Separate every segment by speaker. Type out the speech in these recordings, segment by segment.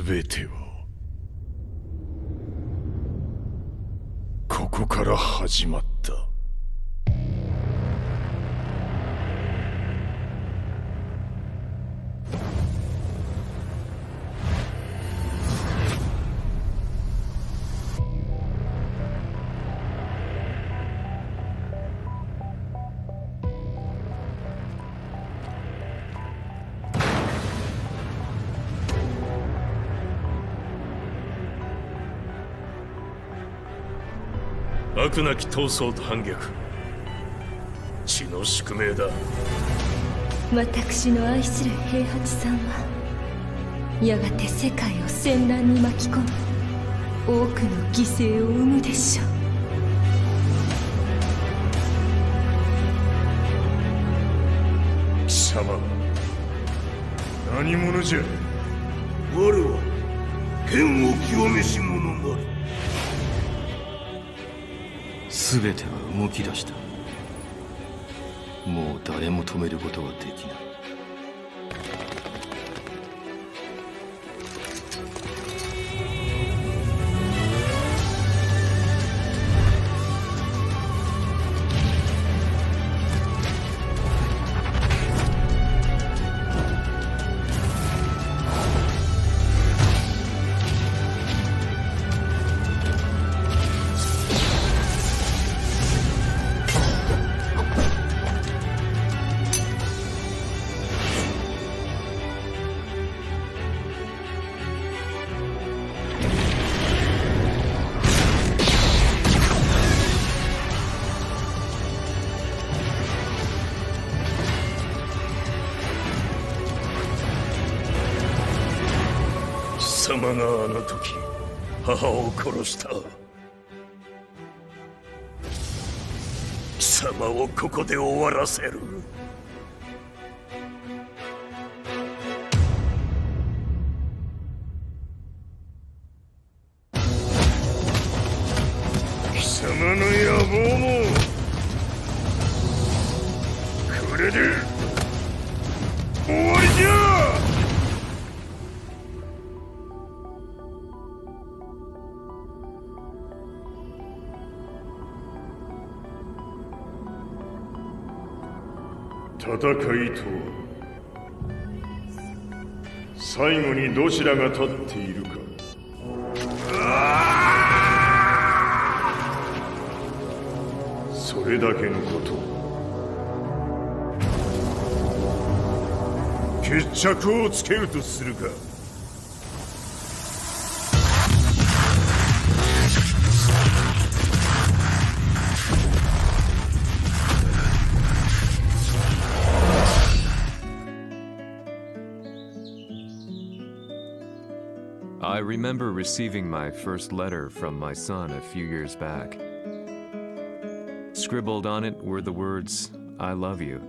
Speaker 1: 全てはここから始まった。
Speaker 2: 悪なき闘争と反逆、血の宿命だ。
Speaker 3: 私の愛する平八さんはやがて世界を戦乱に巻き込み多くの犠牲を生むでしょう。
Speaker 1: 貴様何者じゃ。
Speaker 4: 我は剣を極めし者なり。
Speaker 5: 全ては動き出した。もう誰も止めることはできない。
Speaker 2: 貴様があの時母を殺した。貴様をここで終わらせる。
Speaker 1: 貴様の野望もこれで終わりじゃ。戦いとは最後にどちらが立っているか。それだけのこと。決着をつけるとするか。
Speaker 6: I remember receiving my first letter from my son a few years back. Scribbled on it were the words, "I love you."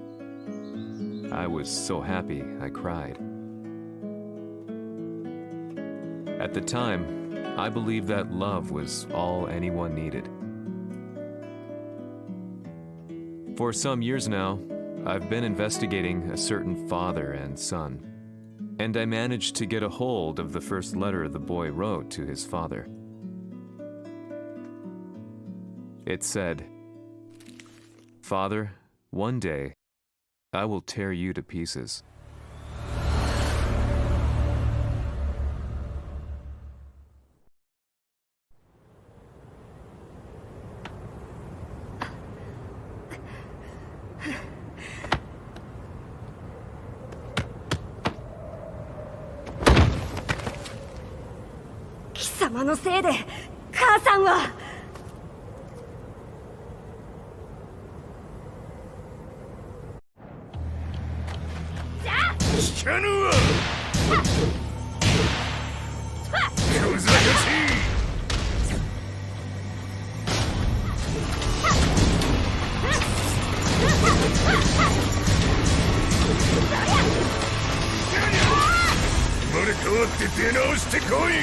Speaker 6: I was so happy I cried. At the time, I believed that love was all anyone needed. For some years now, I've been investigating a certain father and son, and I managed to get a hold of the first letter the boy wrote to his father. It said, "Father, one day, I will tear you to pieces."
Speaker 3: 「貴様のせいで母さんは」
Speaker 1: 聞かぬわ。小ざかし。生まれ変わって出直してこい。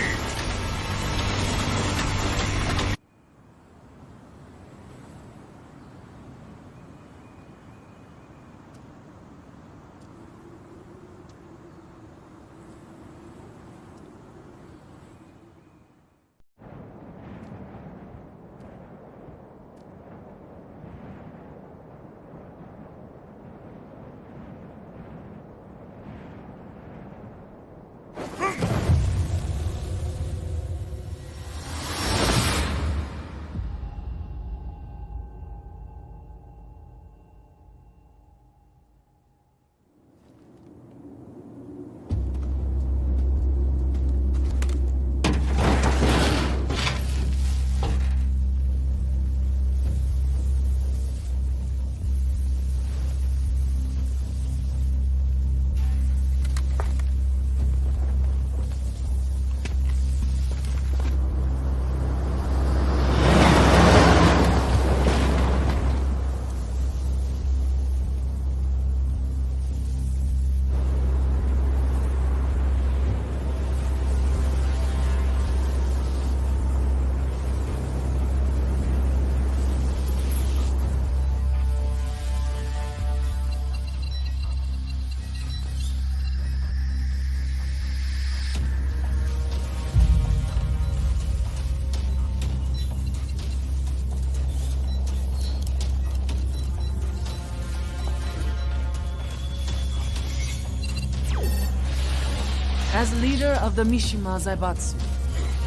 Speaker 7: As leader of the Mishima Zaibatsu,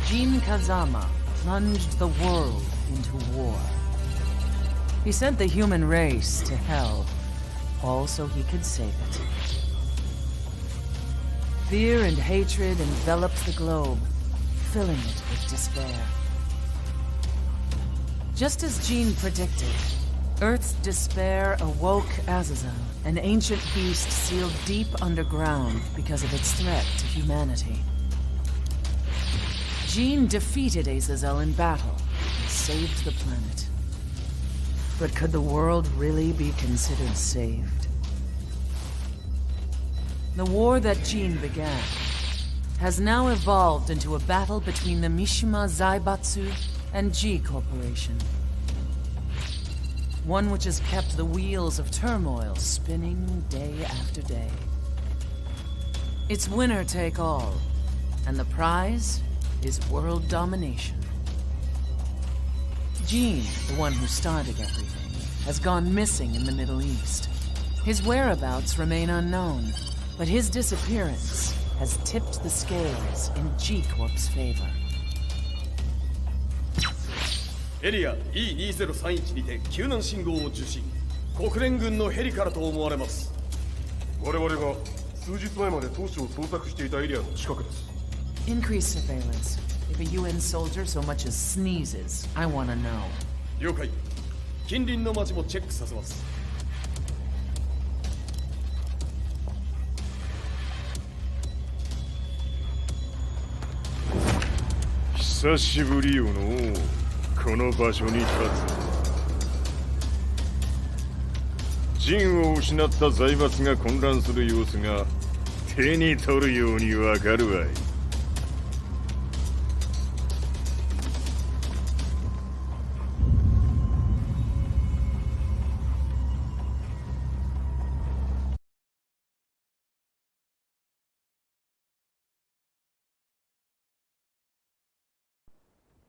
Speaker 7: Jin Kazama plunged the world into war. He sent the human race to hell, all so he could save it. Fear and hatred enveloped the globe, filling it with despair. Just as Jin predicted, Earth's despair awoke Azazel, an ancient beast sealed deep underground because of its threat to humanity. Jin defeated Azazel in battle and saved the planet. But could the world really be considered saved? The war that Jin began has now evolved into a battle between the Mishima Zaibatsu and G Corporation. One which has kept the wheels of turmoil spinning day after day. It's winner take all, and the prize is world domination. Jin, the one who started everything, has gone missing in the Middle East. His whereabouts remain unknown, but his disappearance has tipped the scales in G Corp's favor.
Speaker 8: エリア E2031 にて救難信号を受信。国連軍のヘリからと思われます。
Speaker 1: 我々が数日前まで当初を捜索していたエリアの近くです。
Speaker 7: Increase surveillance. If a UN soldier so much as sneezes, I want to know.
Speaker 8: 了解。近隣の町もチェックさせます。
Speaker 1: 久しぶりよのう。この場所に立つ。陣を失った財閥が混乱する様子が手に取るようにわかるわい。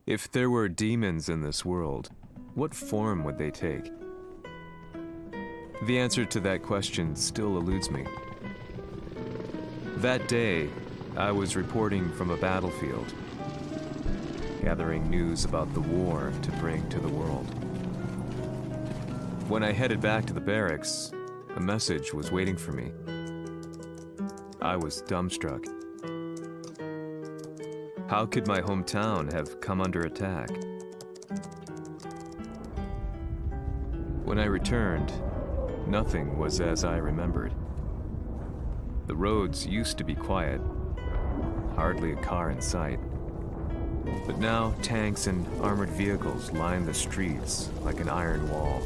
Speaker 6: If there were demons in this world, what form would they take? The answer to that question still eludes me. That day, I was reporting from a battlefield, gathering news about the war to bring to the world. When I headed back to the barracks, a message was waiting for me. I was dumbstruck. How could my hometown have come under attack? When I returned, nothing was as I remembered. The roads used to be quiet, hardly a car in sight. But now tanks and armored vehicles line the streets like an iron wall.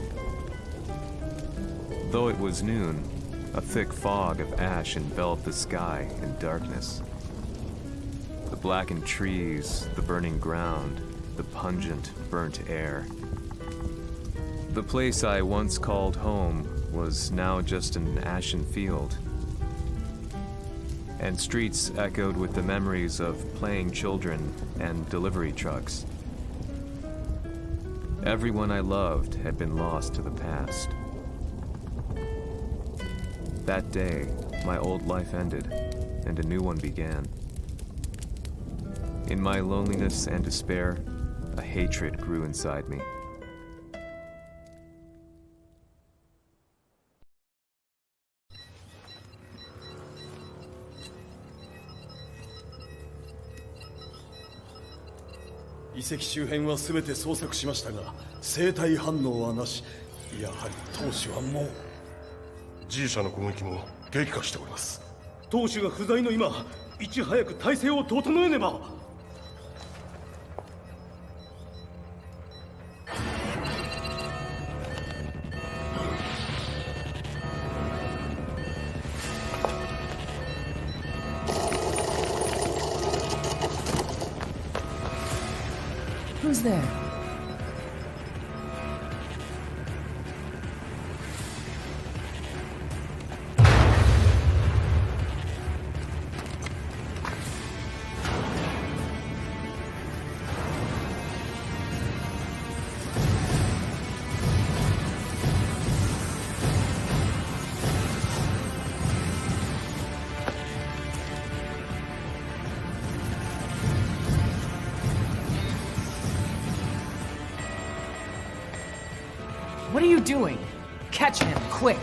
Speaker 6: Though it was noon, a thick fog of ash enveloped the sky in darkness. The blackened trees, the burning ground, the pungent, burnt air. The place I once called home was now just an ashen field. And streets echoed with the memories of playing children and delivery trucks. Everyone I loved had been lost to the past. That day, my old life ended, and a new one began. In my loneliness and despair, a hatred grew inside me.
Speaker 8: 「遺跡周辺は全て捜索しましたが生体反応はなし。やはり当主はもう
Speaker 1: G 社の攻撃も激化しております。
Speaker 8: 当主が不在の今いち早く体制を整えねば。
Speaker 7: Who's there? you doing? Catch him, quick!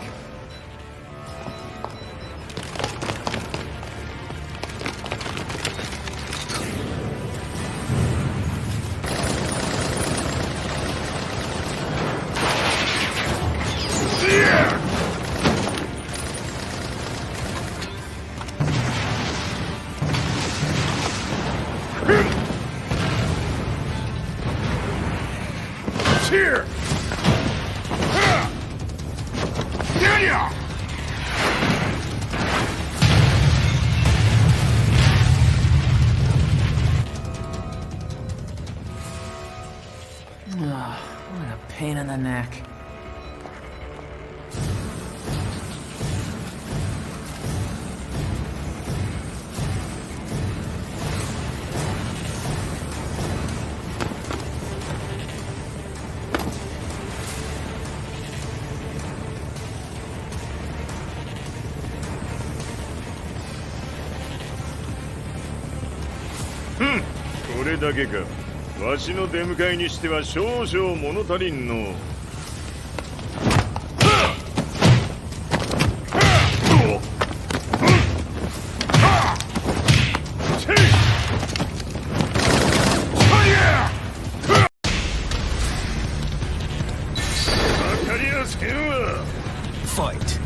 Speaker 1: Here!
Speaker 7: What a pain in the neck.
Speaker 1: これだけか。わしの出迎えにしては少々物足りんの。わかりやせんわ。
Speaker 5: Fight.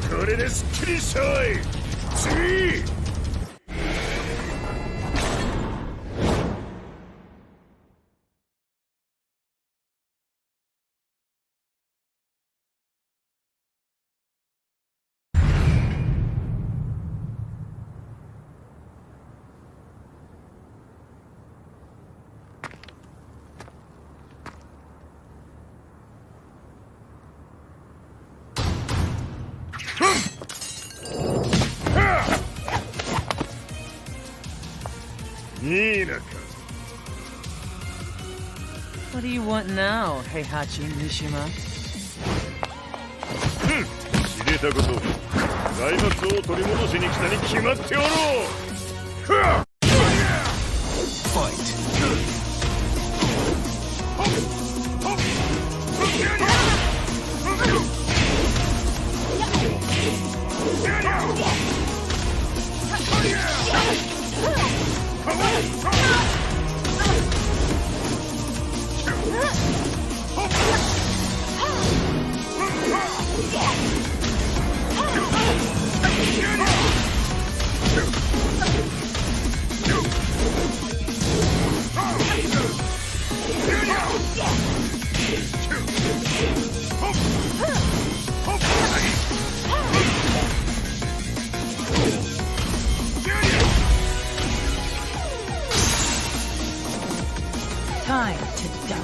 Speaker 1: これですっきりしたい。次。いいなか。
Speaker 7: What do you want now, Heihachi Mishima?
Speaker 1: 知れたこと。財閥を取り戻しに来たに決まっておろう。
Speaker 5: Fight.
Speaker 7: Time to die.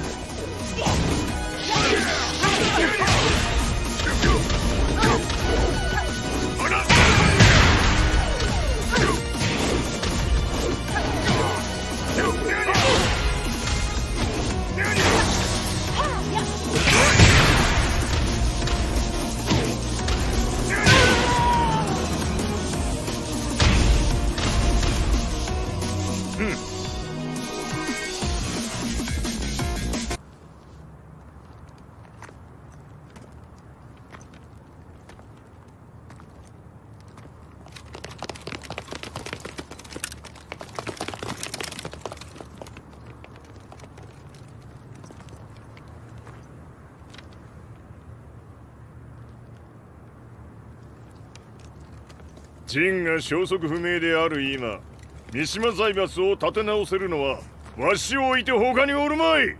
Speaker 1: 「陣が消息不明である今、三島財閥を立て直せるのはわしを置いて他におるまい。」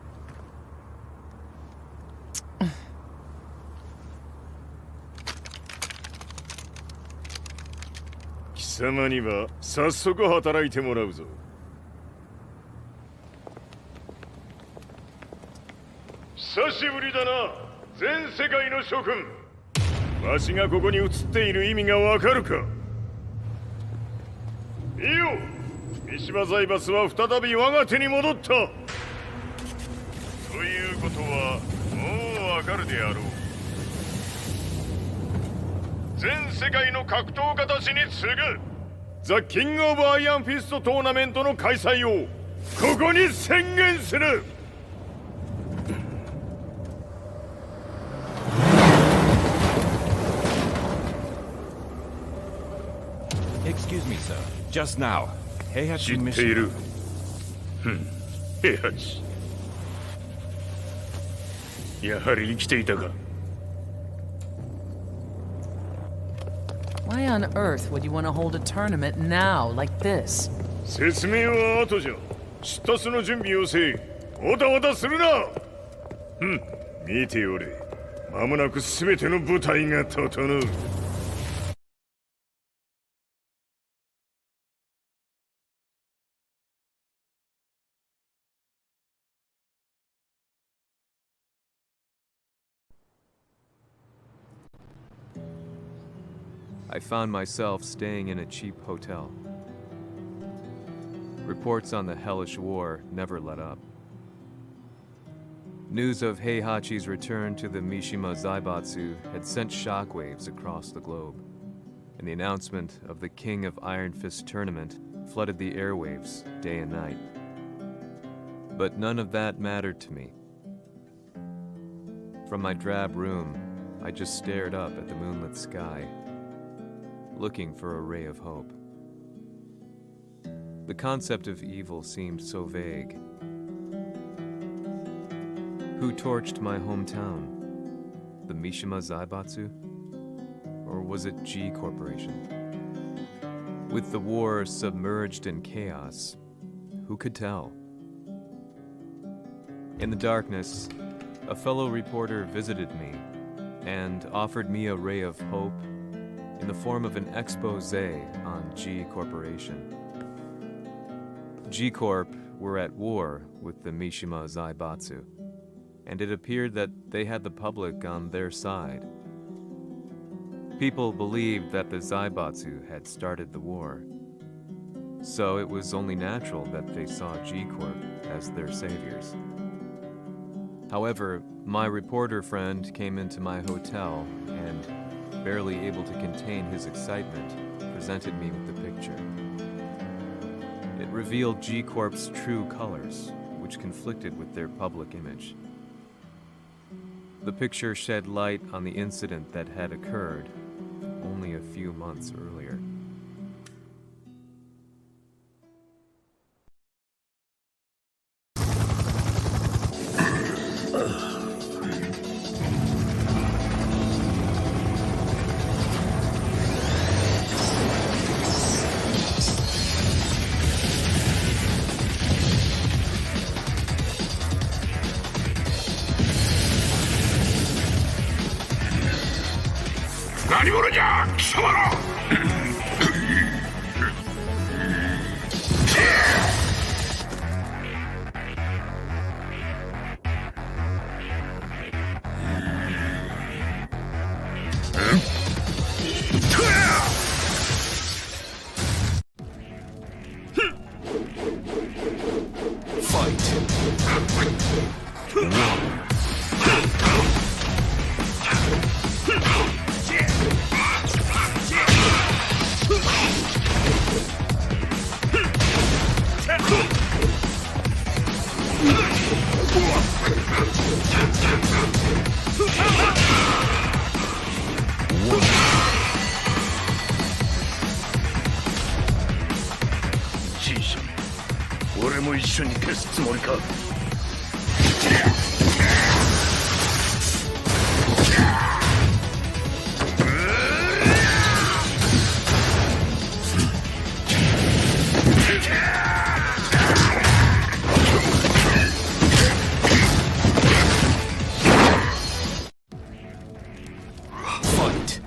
Speaker 1: 貴様には早速働いてもらうぞ。久しぶりだな、全世界の諸君。わしがここに映っている意味がわかるか。いいよ、三島財閥は再び我が手に戻った。ということはもうわかるであろう。全世界の格闘家たちに次ぐザ・キング・オブ・アイアンフィストトーナメントの開催をここに宣言する。
Speaker 5: Excuse me, sir. Just now,
Speaker 2: 知
Speaker 5: Heihachi
Speaker 2: ってい
Speaker 5: Mission.
Speaker 2: る。平八。やはり生きていたか。
Speaker 7: Why on earth would you want to hold a tournament now, like this?
Speaker 1: 説明は後じゃ。出立の準備をせい。おたおたするな。見ておれ。間もなく全ての舞台が整う。
Speaker 6: I found myself staying in a cheap hotel. Reports on the hellish war never let up. News of Heihachi's return to the Mishima Zaibatsu had sent shockwaves across the globe, and the announcement of the King of Iron Fist tournament flooded the airwaves day and night. But none of that mattered to me. From my drab room, I just stared up at the moonlit sky, looking for a ray of hope. The concept of evil seemed so vague. Who torched my hometown? The Mishima Zaibatsu? Or was it G Corporation? With the war submerged in chaos, who could tell? In the darkness, a fellow reporter visited me and offered me a ray of hope in the form of an expose on G Corporation. G Corp were at war with the Mishima Zaibatsu, and it appeared that they had the public on their side. People believed that the Zaibatsu had started the war, so it was only natural that they saw G Corp as their saviors. However, my reporter friend came into my hotel and, barely able to contain his excitement, presented me with the picture. It revealed G Corp's true colors, which conflicted with their public image. The picture shed light on the incident that had occurred only a few months earlier.
Speaker 2: G 社俺も一緒に消すつもりか。
Speaker 5: Fight.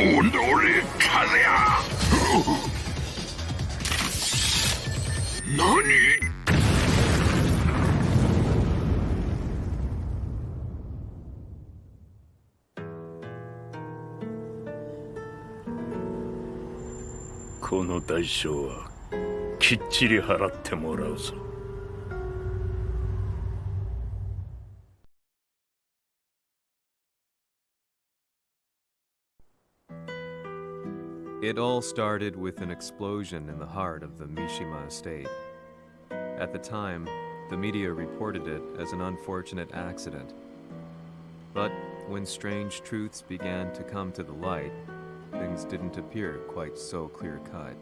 Speaker 4: 오늘의 칼이야! 너니?
Speaker 2: この代償はきっちり払ってもらうぞ。
Speaker 6: It all started with an explosion in the heart of the Mishima estate. At the time, the media reported it as an unfortunate accident. But when strange truths began to come to the light, things didn't appear quite so clear-cut.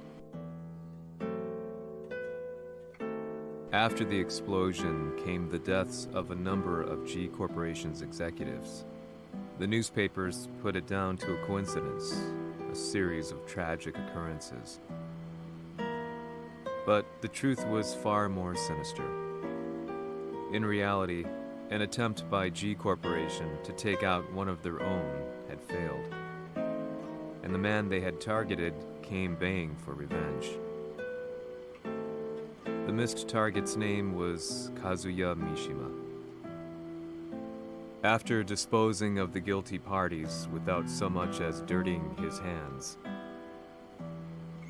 Speaker 6: After the explosion came the deaths of a number of G Corporation's executives. The newspapers put it down to a coincidence, a series of tragic occurrences. But the truth was far more sinister. In reality, an attempt by G Corporation to take out one of their own had failed, and the man they had targeted came baying for revenge. The missed target's name was Kazuya Mishima. After disposing of the guilty parties without so much as dirtying his hands,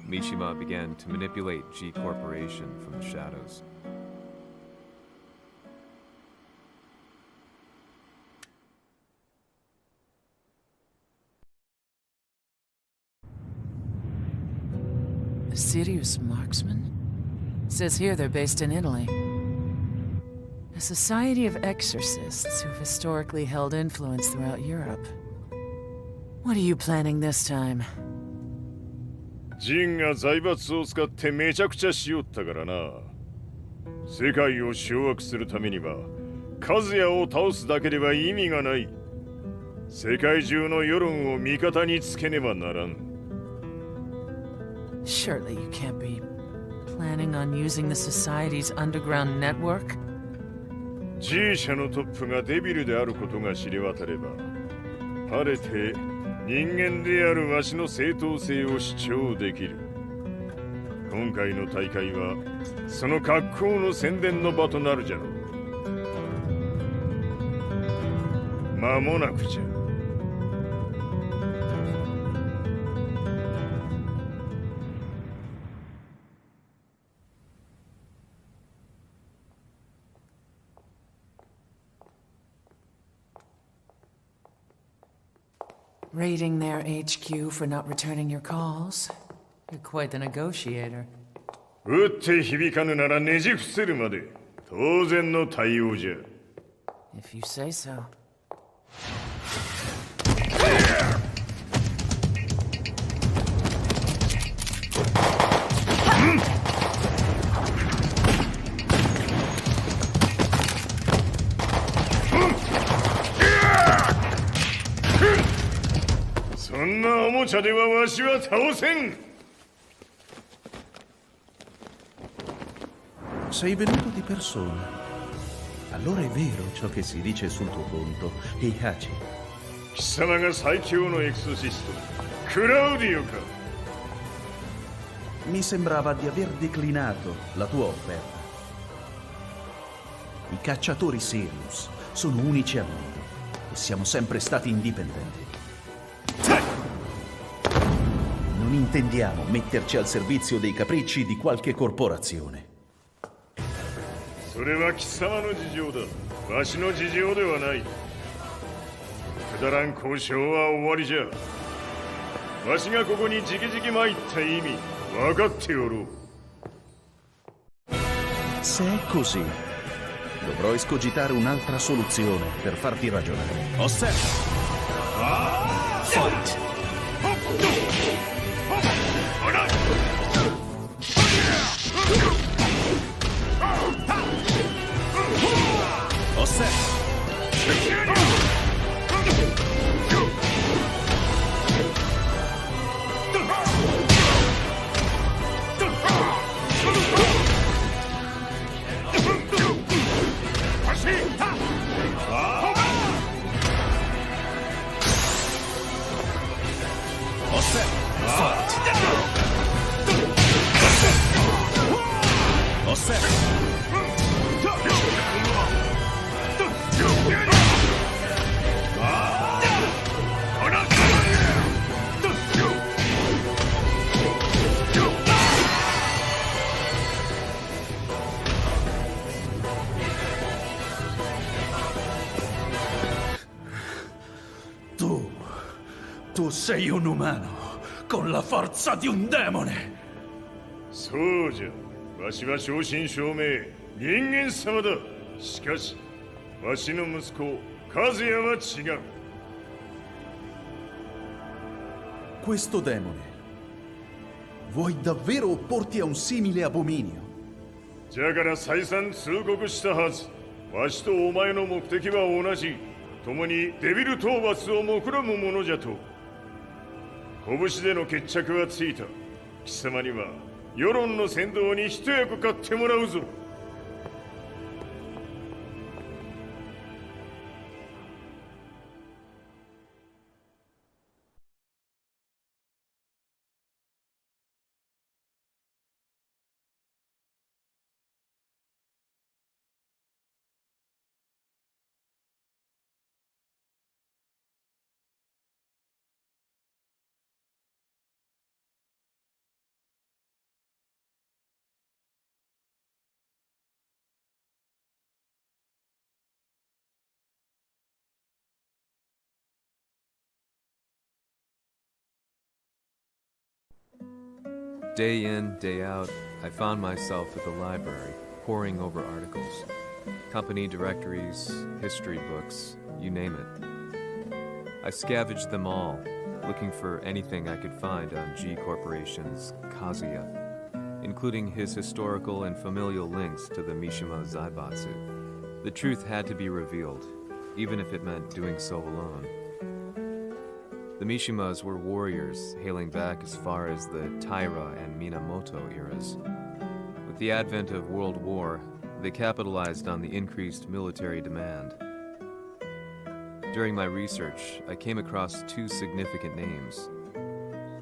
Speaker 6: Mishima began to manipulate G Corporation from the shadows.
Speaker 7: A serious marksman? Says here they're based in Italy. A society of exorcists who've historically held influence throughout Europe. What are you planning this time?
Speaker 1: ジンが財閥を使ってめちゃくちゃしよったからな。世界を掌握するためにはカズヤを倒すだけでは意味がない。世界中の世論を味方につけねばならん。
Speaker 7: Surely you can't be planning on using the society's underground network?
Speaker 1: G 社のトップがデビルであることが知れ渡れば、晴れて人間であるわしの正当性を主張できる。今回の大会はその格好の宣伝の場となるじゃろう。間もなくじゃ。
Speaker 7: Raiding their HQ for not returning your calls. You're quite the negotiator.
Speaker 1: 打って響かぬならねじ伏せるまで当然の対応じゃ。
Speaker 7: If you say so.
Speaker 9: Sei venuto di persona. Allora è vero ciò che si dice sul tuo conto, Heihachi.
Speaker 1: 貴様が最強のエクソシスト、クラウディオか。
Speaker 9: Mi sembrava di aver declinato la tua offerta. I cacciatori Sirius sono unici al mondo e siamo sempre stati indipendenti. Non intendiamo metterci al servizio dei capricci di qualche corporazione.
Speaker 1: それは貴様の事情だ。わしの事情ではない。くだらん交渉は終わりじゃ。わしがここに直々参った意味分かっておろう。
Speaker 9: Se è così, dovrò escogitare un'altra soluzione per farti ragionare. Osserva! Fight! Osserva!
Speaker 5: set. Fight. All set.
Speaker 9: Tu sei un umano, con la forza di un demone.
Speaker 1: そうじゃ。わしは正真正銘人間様だ。しかしわしの息子和也は違う。
Speaker 9: Questo demone, vuoi davvero opporti a un simile abominio?
Speaker 1: じゃから再三通告したはず。わしとお前の目的は同じ。共にデビル討伐を目論むものじゃと。拳での決着はついた。貴様には世論の先導に一役買ってもらうぞ。
Speaker 6: Day in, day out, I found myself at the library, poring over articles. Company directories, history books, you name it. I scavenged them all, looking for anything I could find on G Corporation's Kazuya, including his historical and familial links to the Mishima Zaibatsu. The truth had to be revealed, even if it meant doing so alone. The Mishimas were warriors hailing back as far as the Taira and Minamoto eras. With the advent of World War, they capitalized on the increased military demand. During my research, I came across two significant names.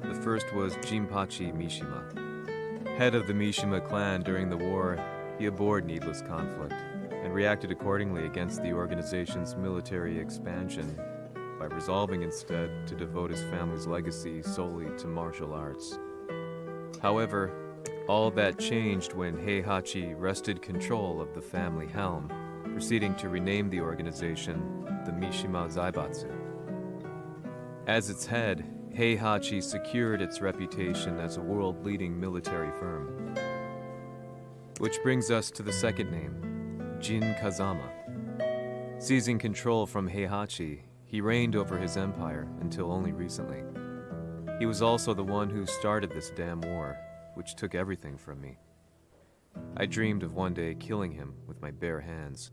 Speaker 6: The first was Jinpachi Mishima. Head of the Mishima clan during the war, he abhorred needless conflict and reacted accordingly against the organization's military expansion by resolving instead to devote his family's legacy solely to martial arts. However, all that changed when Heihachi wrested control of the family helm, proceeding to rename the organization the Mishima Zaibatsu. As its head, Heihachi secured its reputation as a world-leading military firm. Which brings us to the second name, Jin Kazama. Seizing control from Heihachi, he reigned over his empire until only recently. He was also the one who started this damn war, which took everything from me. I dreamed of one day killing him with my bare hands.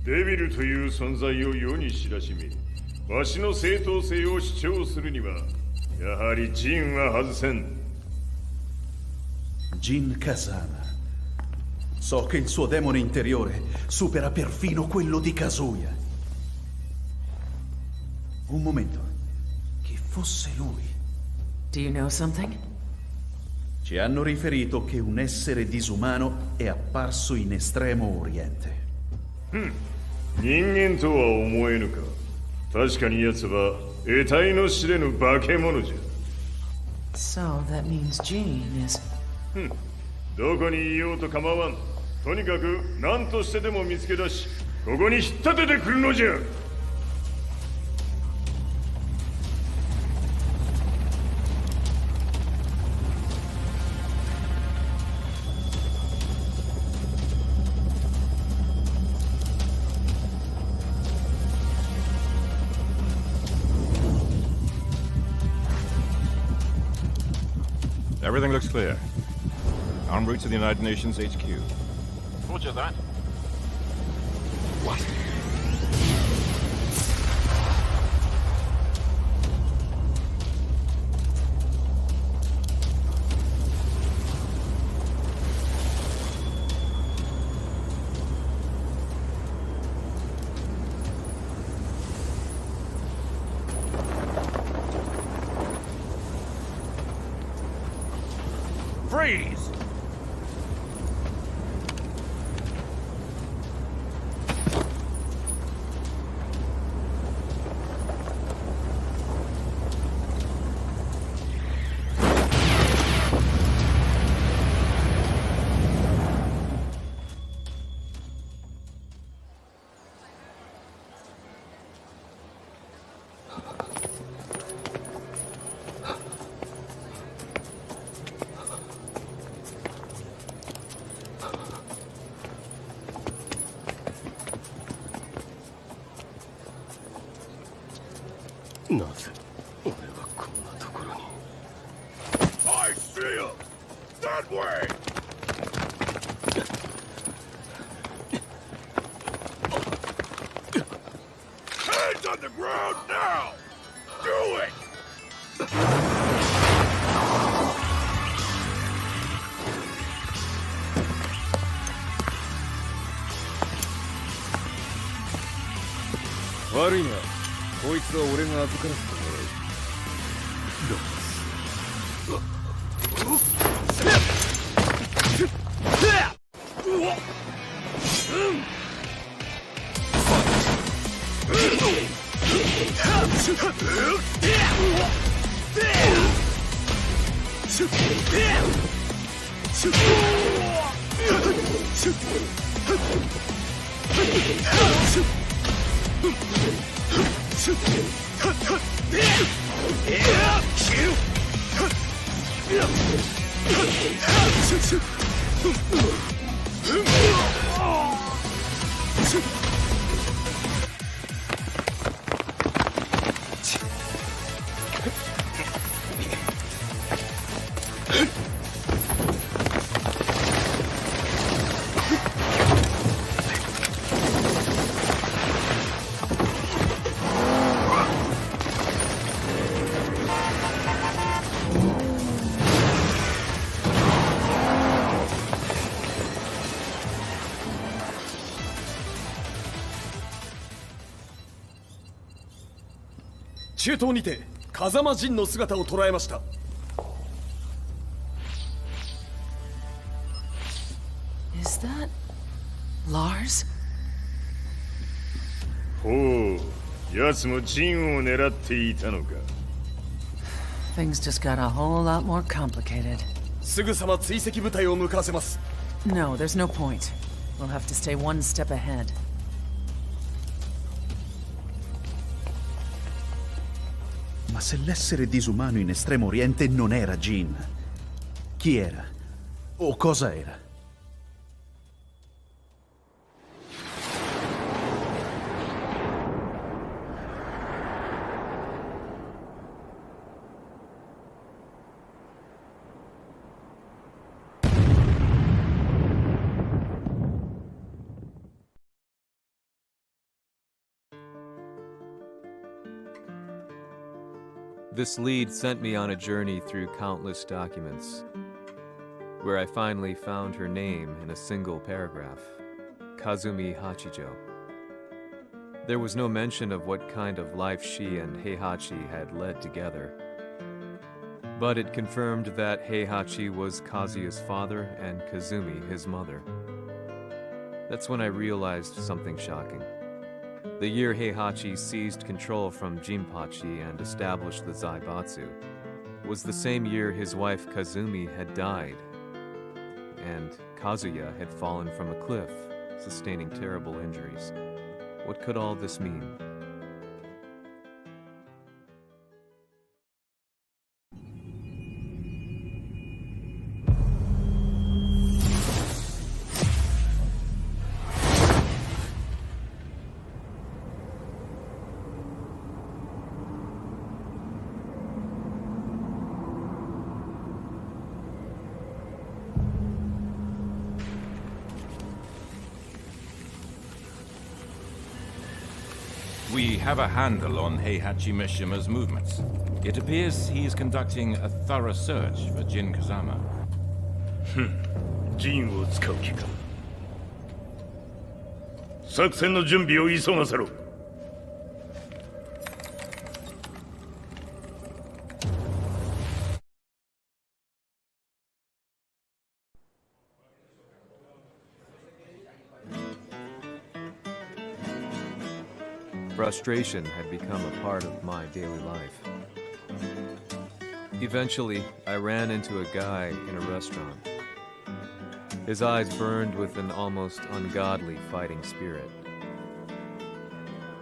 Speaker 1: Devil という存在を世に知らしめ、わしの正当性を主張するには、やはりジンは外せん。
Speaker 9: Jin Kazama. So che il suo demone interiore supera perfino quello di Kazuya. Un momento. Chi fosse lui?
Speaker 7: Do you know something?
Speaker 9: Ci hanno riferito che un essere disumano è apparso in Estremo Oriente.
Speaker 1: 人間とは思えぬか。確かに奴は得体の知れぬ化け物じゃ。
Speaker 7: So that means Jean is...
Speaker 1: どこにいようと構わん。とにかく何としてでも見つけ出し、ここに引っ立ててくるのじゃ。
Speaker 5: Everything looks clear. En route to the United Nations HQ. Roger that. What?
Speaker 4: なぜ俺はこんなところに。
Speaker 1: I see him! That way! Hands on the ground now! Do it! Worry not. こいつは俺が預からせてもらう。中東にて風間陣の姿を捉えました。
Speaker 7: Is that Lars?
Speaker 1: ほう、奴も陣を狙っていたのか。
Speaker 7: Things just got a whole lot more complicated.
Speaker 8: すぐさま追跡部隊を向かわせます。
Speaker 7: No, there's no point. We'll have to stay one step ahead.
Speaker 9: Ma se l'essere disumano in Estremo Oriente non era Jin, chi era? O cosa era?
Speaker 6: This lead sent me on a journey through countless documents, where I finally found her name in a single paragraph, Kazumi Hachijo. There was no mention of what kind of life she and Heihachi had led together, but it confirmed that Heihachi was Kazuya's father and Kazumi his mother. That's when I realized something shocking. The year Heihachi seized control from Jinpachi and established the Zaibatsu was the same year his wife Kazumi had died, and Kazuya had fallen from a cliff, sustaining terrible injuries. What could all this mean?
Speaker 5: We have a handle on Heihachi Mishima's movements. It appears he is conducting a thorough search for Jin Kazama.
Speaker 4: 陣を使う気か。作戦の準備を急がせろ。
Speaker 6: Frustration had become a part of my daily life. Eventually, I ran into a guy in a restaurant. His eyes burned with an almost ungodly fighting spirit.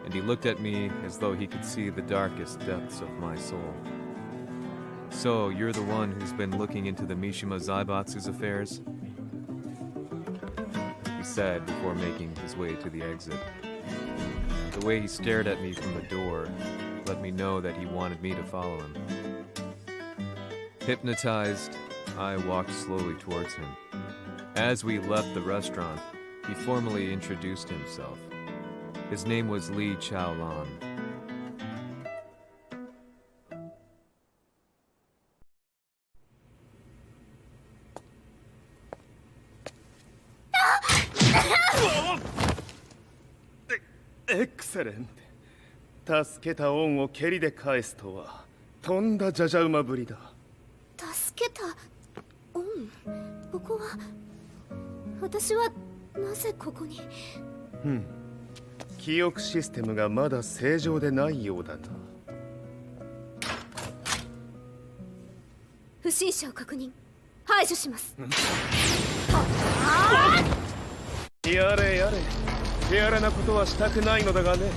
Speaker 6: And he looked at me as though he could see the darkest depths of my soul. So, you're the one who's been looking into the Mishima Zaibatsu's affairs? He said before making his way to the exit. The way he stared at me from the door let me know that he wanted me to follow him. Hypnotized, I walked slowly towards him. As we left the restaurant, he formally introduced himself. His name was Li Chaolan.
Speaker 8: Excellent. 助けた恩を蹴りで返すとはとんだじゃじゃ馬ぶりだ。
Speaker 3: 助けた恩。ここは私はなぜここに。
Speaker 8: 記憶システムがまだ正常でないようだな。
Speaker 3: 不審者を確認。排除します。
Speaker 8: やれやれ。手荒なことはしたくないのだがね。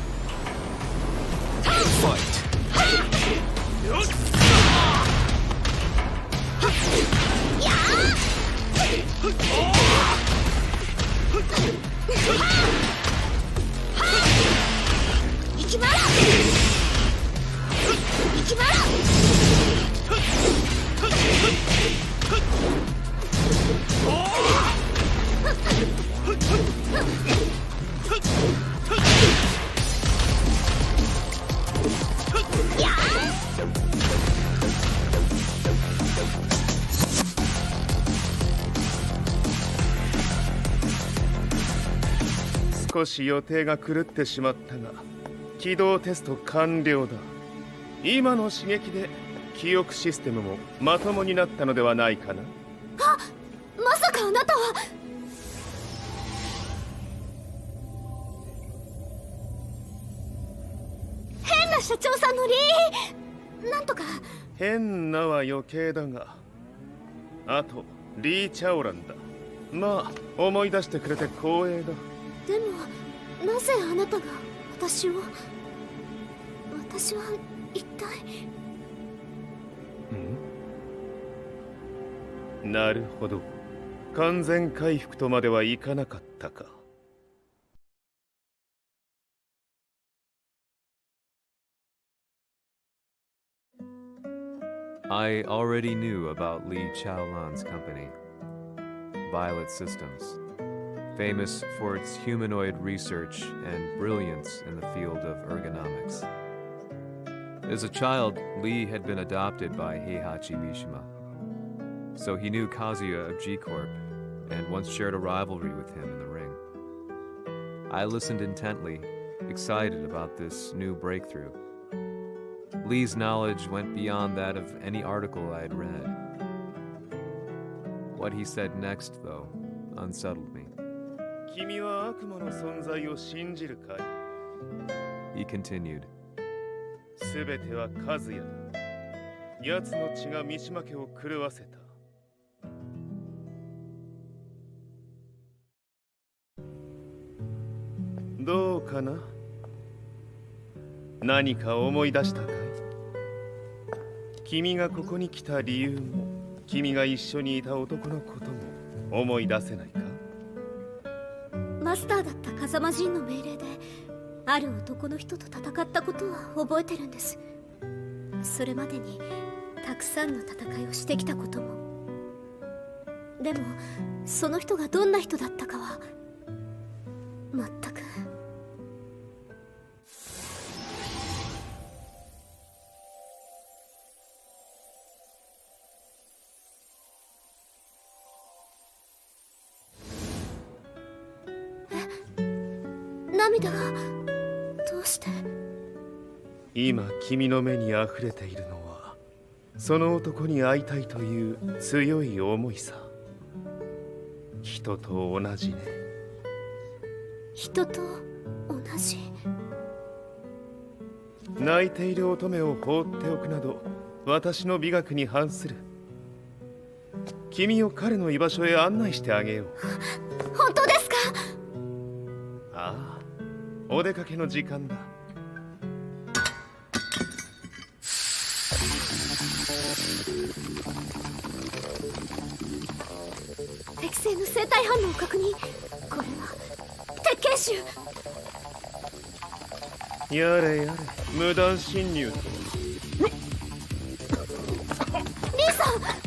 Speaker 8: 少し予定が狂ってしまったが、起動テスト完了だ。今の刺激で記憶システムもまともになったのではないかな。
Speaker 3: あ、まさかあなたは。変な社長さんのなんとか。
Speaker 8: 変なは余計だが、あとリー・チャオランだ。まあ思い出してくれて光栄だ。
Speaker 3: でもなぜあなたが私は一体。
Speaker 8: なるほど。完全回復とまではいかなかったか。
Speaker 6: I already knew about Li Chaolan's company, Violet Systems, famous for its humanoid research and brilliance in the field of ergonomics. As a child, Li had been adopted by Heihachi Mishima, so he knew Kazuya of G-Corp and once shared a rivalry with him in the ring. I listened intently, excited about this new breakthrough. Li's knowledge went beyond that of any article I had read. What he said next, though, unsettled me.
Speaker 8: 君は悪魔の存在を信じるかい?
Speaker 6: He continued.
Speaker 8: すべては和也だ。奴の血が三島家を狂わせた。どうかな？何か思い出したかい？君がここに来た理由も、君が一緒にいた男のことも思い出せないか？
Speaker 3: マスターだった風間陣の命令である男の人と戦ったことは覚えてるんです。それまでにたくさんの戦いをしてきたことも。でもその人がどんな人だったかは全く。涙がどうして？
Speaker 8: 今君の目に溢れているのはその男に会いたいという強い思いさ。人と同じね。
Speaker 3: 人と同じ？
Speaker 8: 泣いている乙女を放っておくなど私の美学に反する。君を彼の居場所へ案内してあげよう。
Speaker 3: 本当ですか？
Speaker 8: ああ、お出かけの時間だ。
Speaker 3: 適正の生体反応を確認。これは鉄拳臭。
Speaker 8: やれやれ、無断侵入とは。
Speaker 3: リーさん。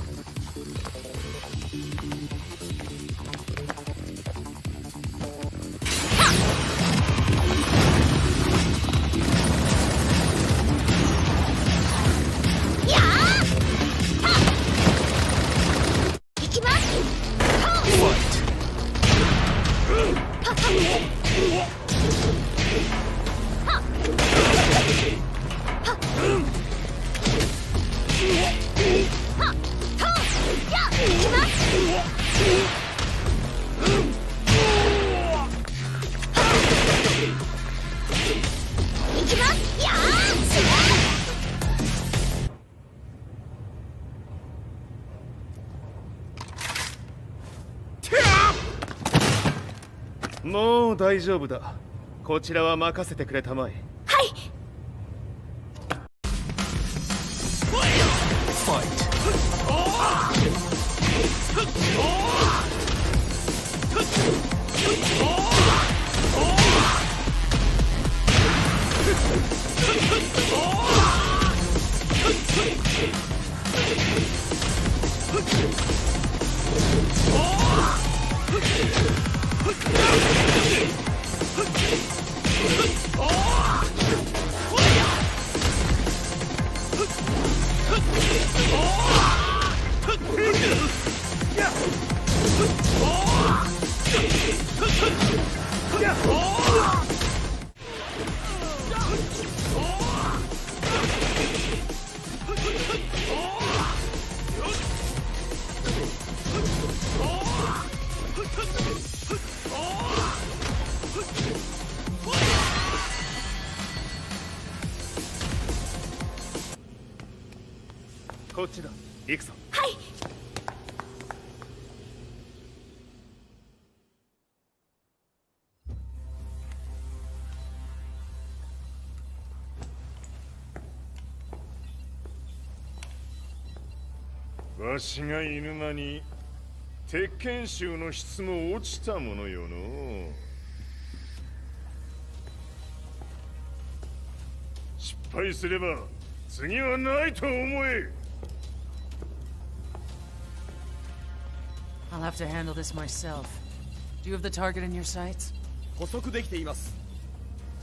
Speaker 8: もう大丈夫だ。こちらは任せてくれたまえ。
Speaker 3: はい。
Speaker 8: こっちだ。行くぞ。
Speaker 3: はい。
Speaker 1: わしが犬間に鉄拳衆の質も落ちたものよの。失敗すれば次はないと思え。
Speaker 7: I'll have to handle this myself. Do you have the target in your sights?
Speaker 8: 捕捉できています。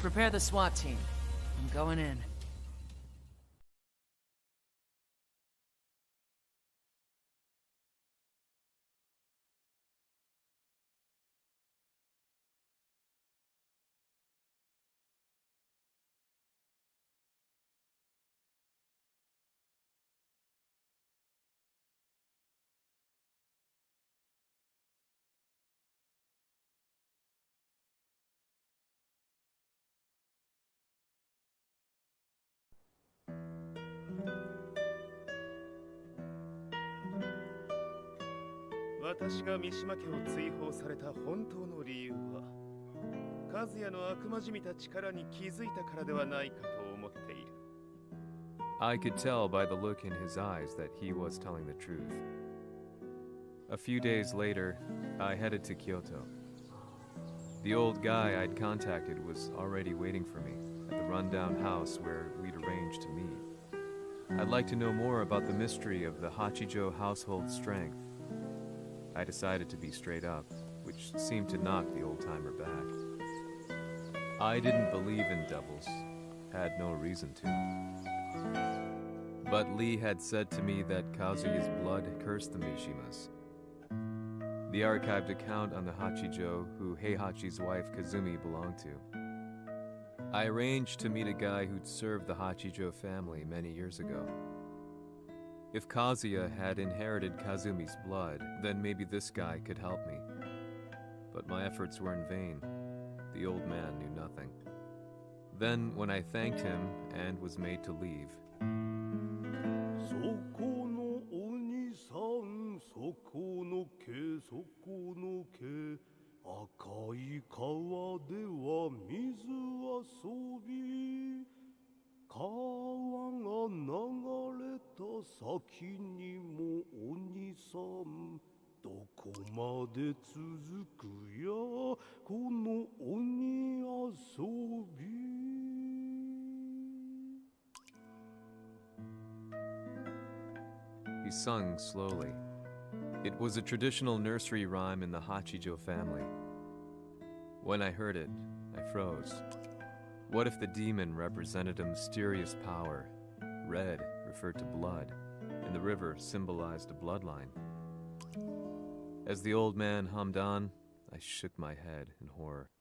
Speaker 7: Prepare the SWAT team. I'm going in.
Speaker 8: 「私が三島家を追放された本当の理由は、和也の悪魔じみた力に気づいたからではないかと思っている。
Speaker 6: I could tell by the look in his eyes that he was telling the truth. A few days later, I headed to Kyoto. The old guy I'd contacted was already waiting for me at the rundown house where we'd arranged to meet. I'd like to know more about the mystery of the Hachijo household strength. I decided to be straight up, which seemed to knock the old-timer back. I didn't believe in devils, had no reason to. But Lee had said to me that Kazuya's blood cursed the Mishimas. The archived account on the Hachijo who Heihachi's wife Kazumi belonged to. I arranged to meet a guy who'd served the Hachijo family many years ago. If Kazuya had inherited Kazumi's blood, then maybe this guy could help me. But my efforts were in vain. The old man knew nothing. Then, when I thanked him and was made to leave,
Speaker 4: そこの鬼さん、そこの毛、そこの毛、赤い川では水遊び、川が流れた先にも鬼さん、どこまで続くやこの鬼遊び。
Speaker 6: He sung slowly. It was a traditional nursery rhyme in the Hachijo family. When I heard it, I froze. What if the demon represented a mysterious power? Red referred to blood, and the river symbolized a bloodline. As the old man hummed on, I shook my head in horror.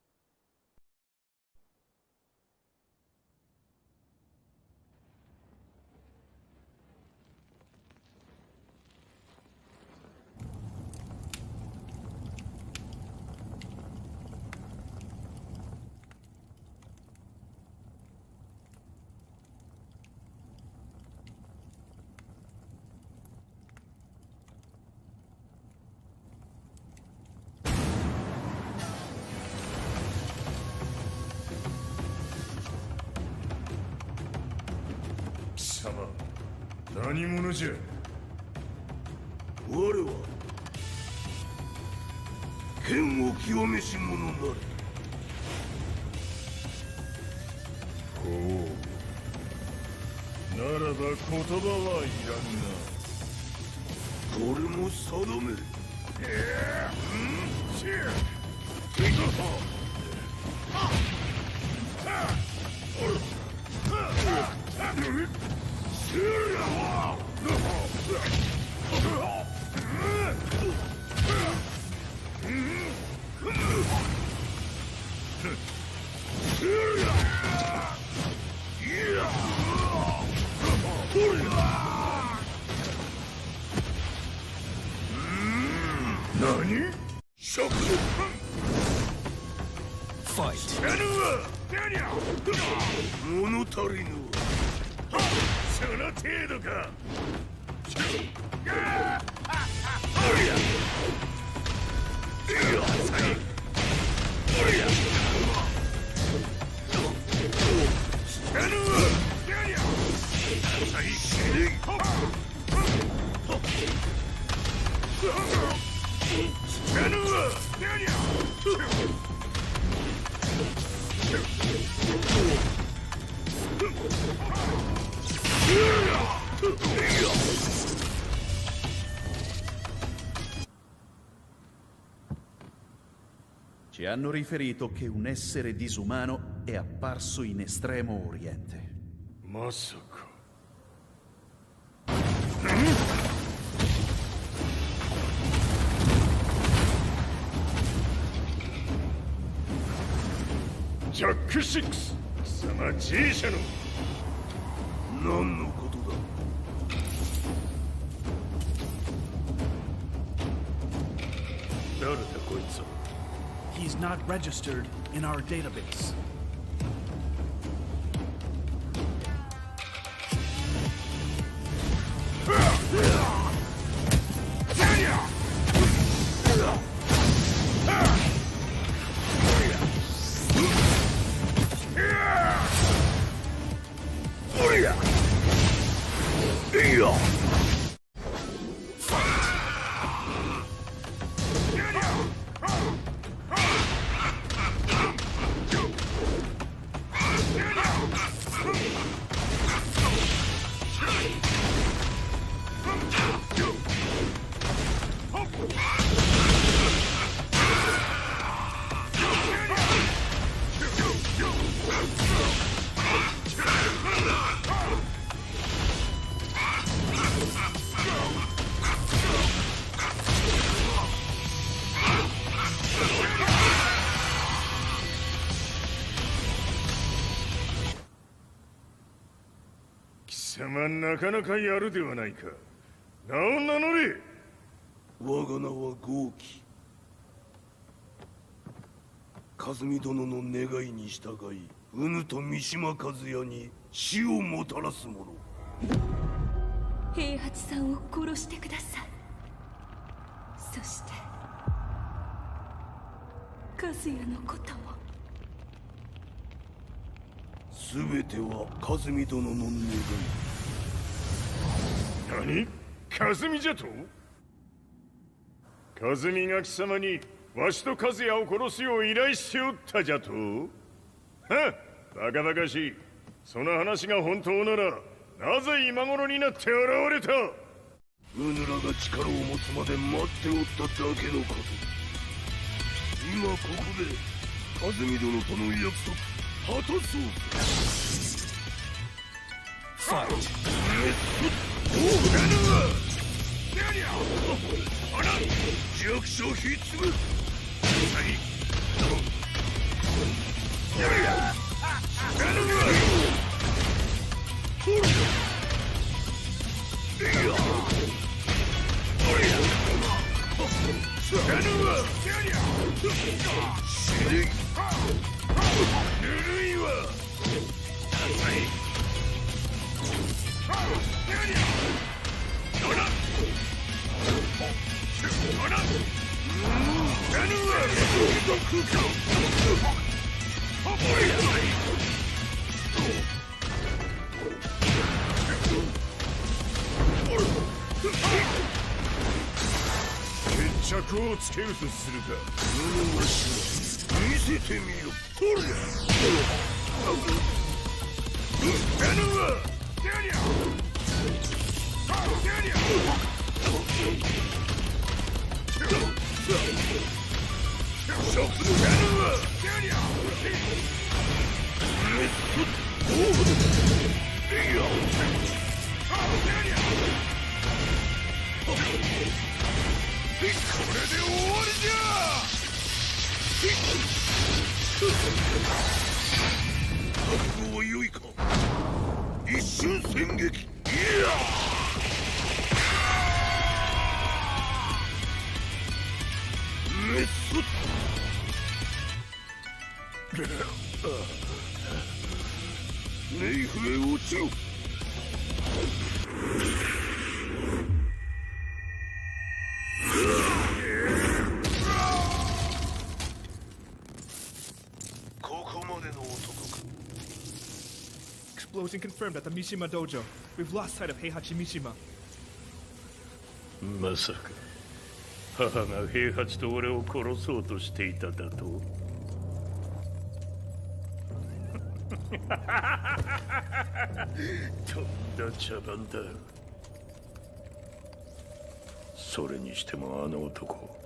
Speaker 1: 貴様、何者じゃ。
Speaker 4: 我は剣を極めし者なり。
Speaker 1: ほう。ならば言葉はいらんな。
Speaker 4: これも定め。
Speaker 1: 何？
Speaker 4: 食物足りぬ。
Speaker 1: その程度か。
Speaker 9: Ci hanno riferito che un essere disumano è apparso in Estremo Oriente.
Speaker 1: まさか。ジャック6、貴様 G 社の
Speaker 4: 何のことだ。
Speaker 1: 誰だこいつは。
Speaker 10: He's not registered in our database.
Speaker 1: 貴様なかなかやるではないか。名を名乗れ。
Speaker 4: 我が名は豪輝。和美殿の願いに従い、うぬと三島和也に死をもたらす者。
Speaker 3: 平八さんを殺してください。そして和也のことも。
Speaker 4: 全ては和美殿の願い。
Speaker 1: 何？和美じゃと？和美が貴様にわしと和也を殺すよう依頼しておったじゃと？はっ、バカバカしい。その話が本当ならなぜ今頃になって現れた？
Speaker 4: うぬらが力を持つまで待っておっただけのこと。今ここで和美殿との約束果たそうぜ。ファイト。弱者をひっつむ。決着をつけるとするか。そのわしは見せてみよ。ほりゃこれで終わりじゃ。覚悟は良いか。一瞬戦撃。いやメスネイフへ落ちろ。
Speaker 10: Explosion confirmed at the Mishima Dojo. We've lost sight of Heihachi Mishima.
Speaker 2: まさか母が平八と俺を殺そうとしていただと。とんだ茶番だ。それにしてもあの男、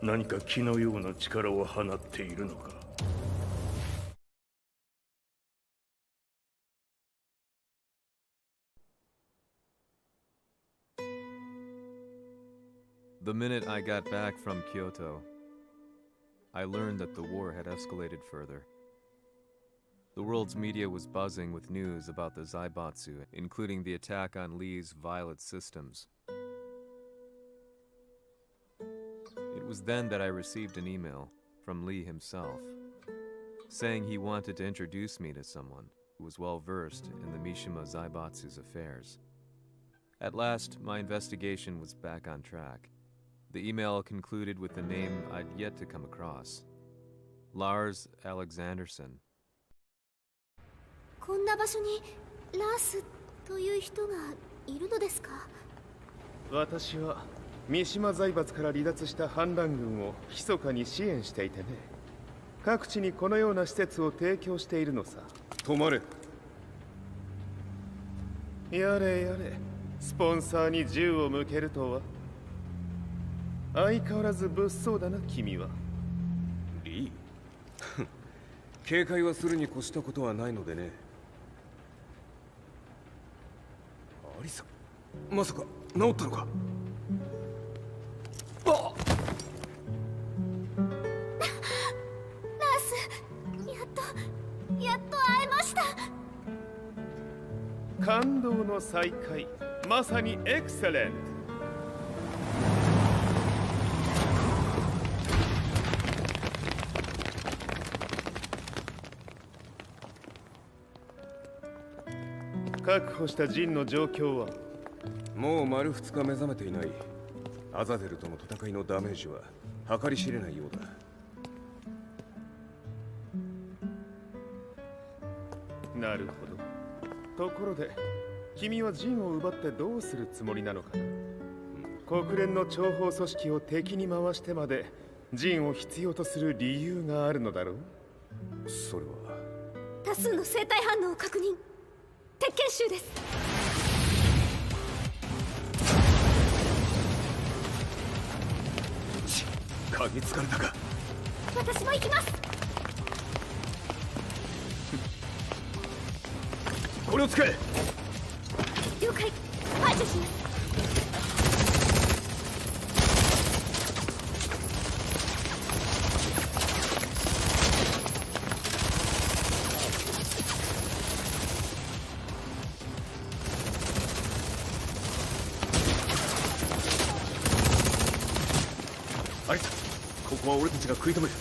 Speaker 2: 何か気のような力を放っているのか。
Speaker 6: The minute I got back from Kyoto, I learned that the war had escalated further. The world's media was buzzing with news about the Zaibatsu, including the attack on Lee's Violet systems. It was then that I received an email from Lee himself, saying he wanted to introduce me to someone who was well versed in the Mishima Zaibatsu's affairs. At last, my investigation was back on track. The email concluded with a name I'd yet to come across. Lars Alexanderson.
Speaker 3: こんな場所にラースという人がいるのですか？
Speaker 8: 私は三島財閥から離脱した反乱軍を密かに支援していてね。各地にこのような施設を提供しているのさ。止まれ。やれやれ、スポンサーに銃を向けるとは。相変わらず物騒だな君は。
Speaker 11: リー警戒はするに越したことはないのでね。アリサ、まさか治ったのか。
Speaker 3: ラース、やっと会えました。
Speaker 8: 感動の再会、まさにエクセレント。確保したジンの状況は？
Speaker 11: もう丸2日目覚めていない。アザゼルとの戦いのダメージは計り知れないようだ。
Speaker 8: なるほど。ところで君はジンを奪ってどうするつもりなのかな。国連の諜報組織を敵に回してまでジンを必要とする理由があるのだろう。
Speaker 11: それは
Speaker 3: 多数の生体反応を確認。鉄拳臭です。
Speaker 11: 嗅ぎつかれたか。
Speaker 3: 私も行きます。
Speaker 11: これを使え。
Speaker 3: 了解。排除します。
Speaker 11: アリサ、ここは俺たちが食い止める。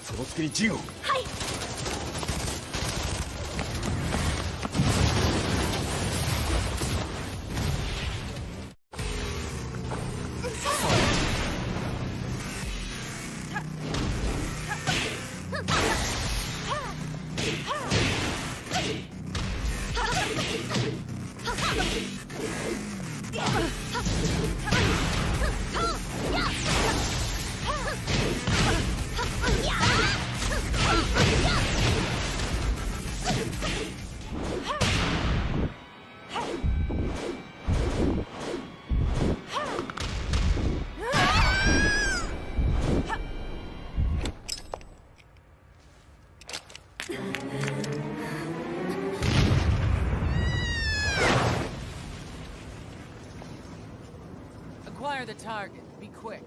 Speaker 11: その隙にジンを。
Speaker 3: はい。
Speaker 7: Acquire the target. Be quick.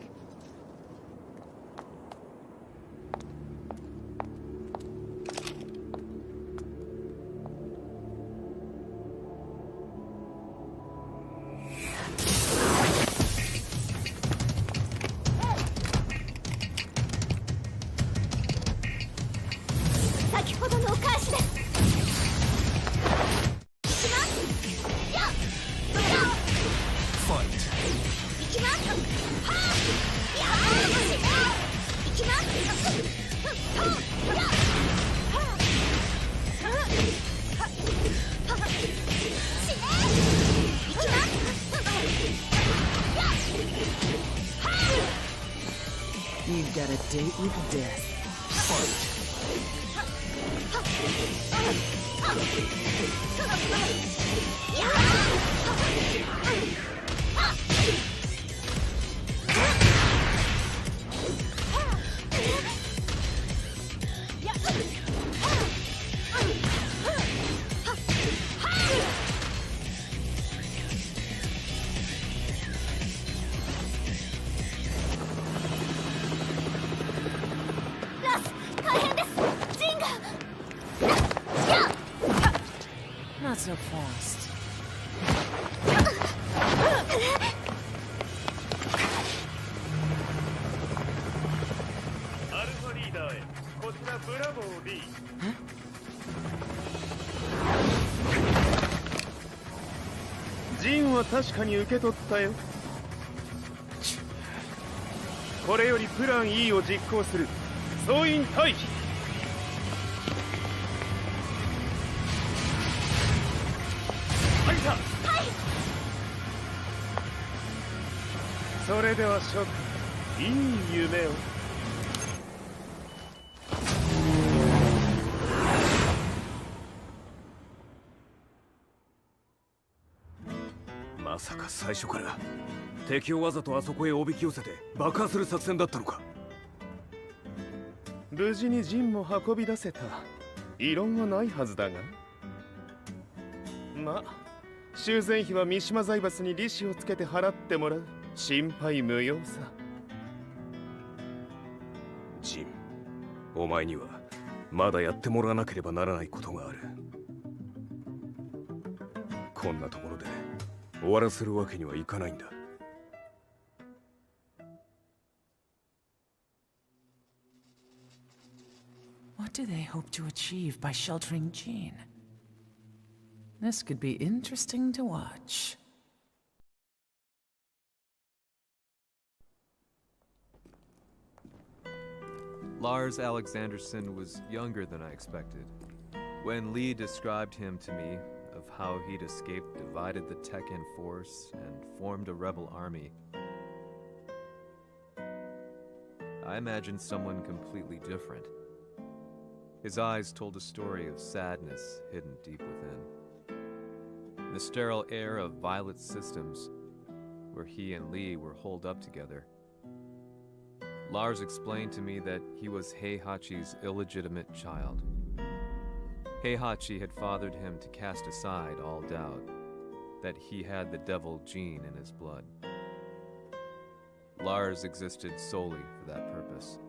Speaker 7: You've got a date with death. Not so fast.
Speaker 8: アルファリーダーへ。こちらブラボー D。ジンは確かに受け取ったよ。これよりプラン E を実行する。総員退避。それでは諸君、いい夢を。
Speaker 11: まさか最初から敵をわざとあそこへおびき寄せて爆破する作戦だったのか。
Speaker 8: 無事にジンも運び出せた。異論はないはずだが。まあ修繕費は三島財閥に利子をつけて払ってもらう。心配無用さ。
Speaker 11: ジン、お前にはまだやってもらわなければならないことがある。こんなところで終わらせるわけにはいかないんだ。
Speaker 7: What do they hope to achieve by sheltering Jean? This could be interesting to watch.
Speaker 6: Lars Alexanderson was younger than I expected. When Lee described him to me, of how he'd escaped, divided the TEKKEN force, and formed a rebel army, I imagined someone completely different. His eyes told a story of sadness hidden deep within. The sterile air of Violet's systems, where he and Lee were holed up together, Lars explained to me that he was Heihachi's illegitimate child. Heihachi had fathered him to cast aside all doubt that he had the devil gene in his blood. Lars existed solely for that purpose.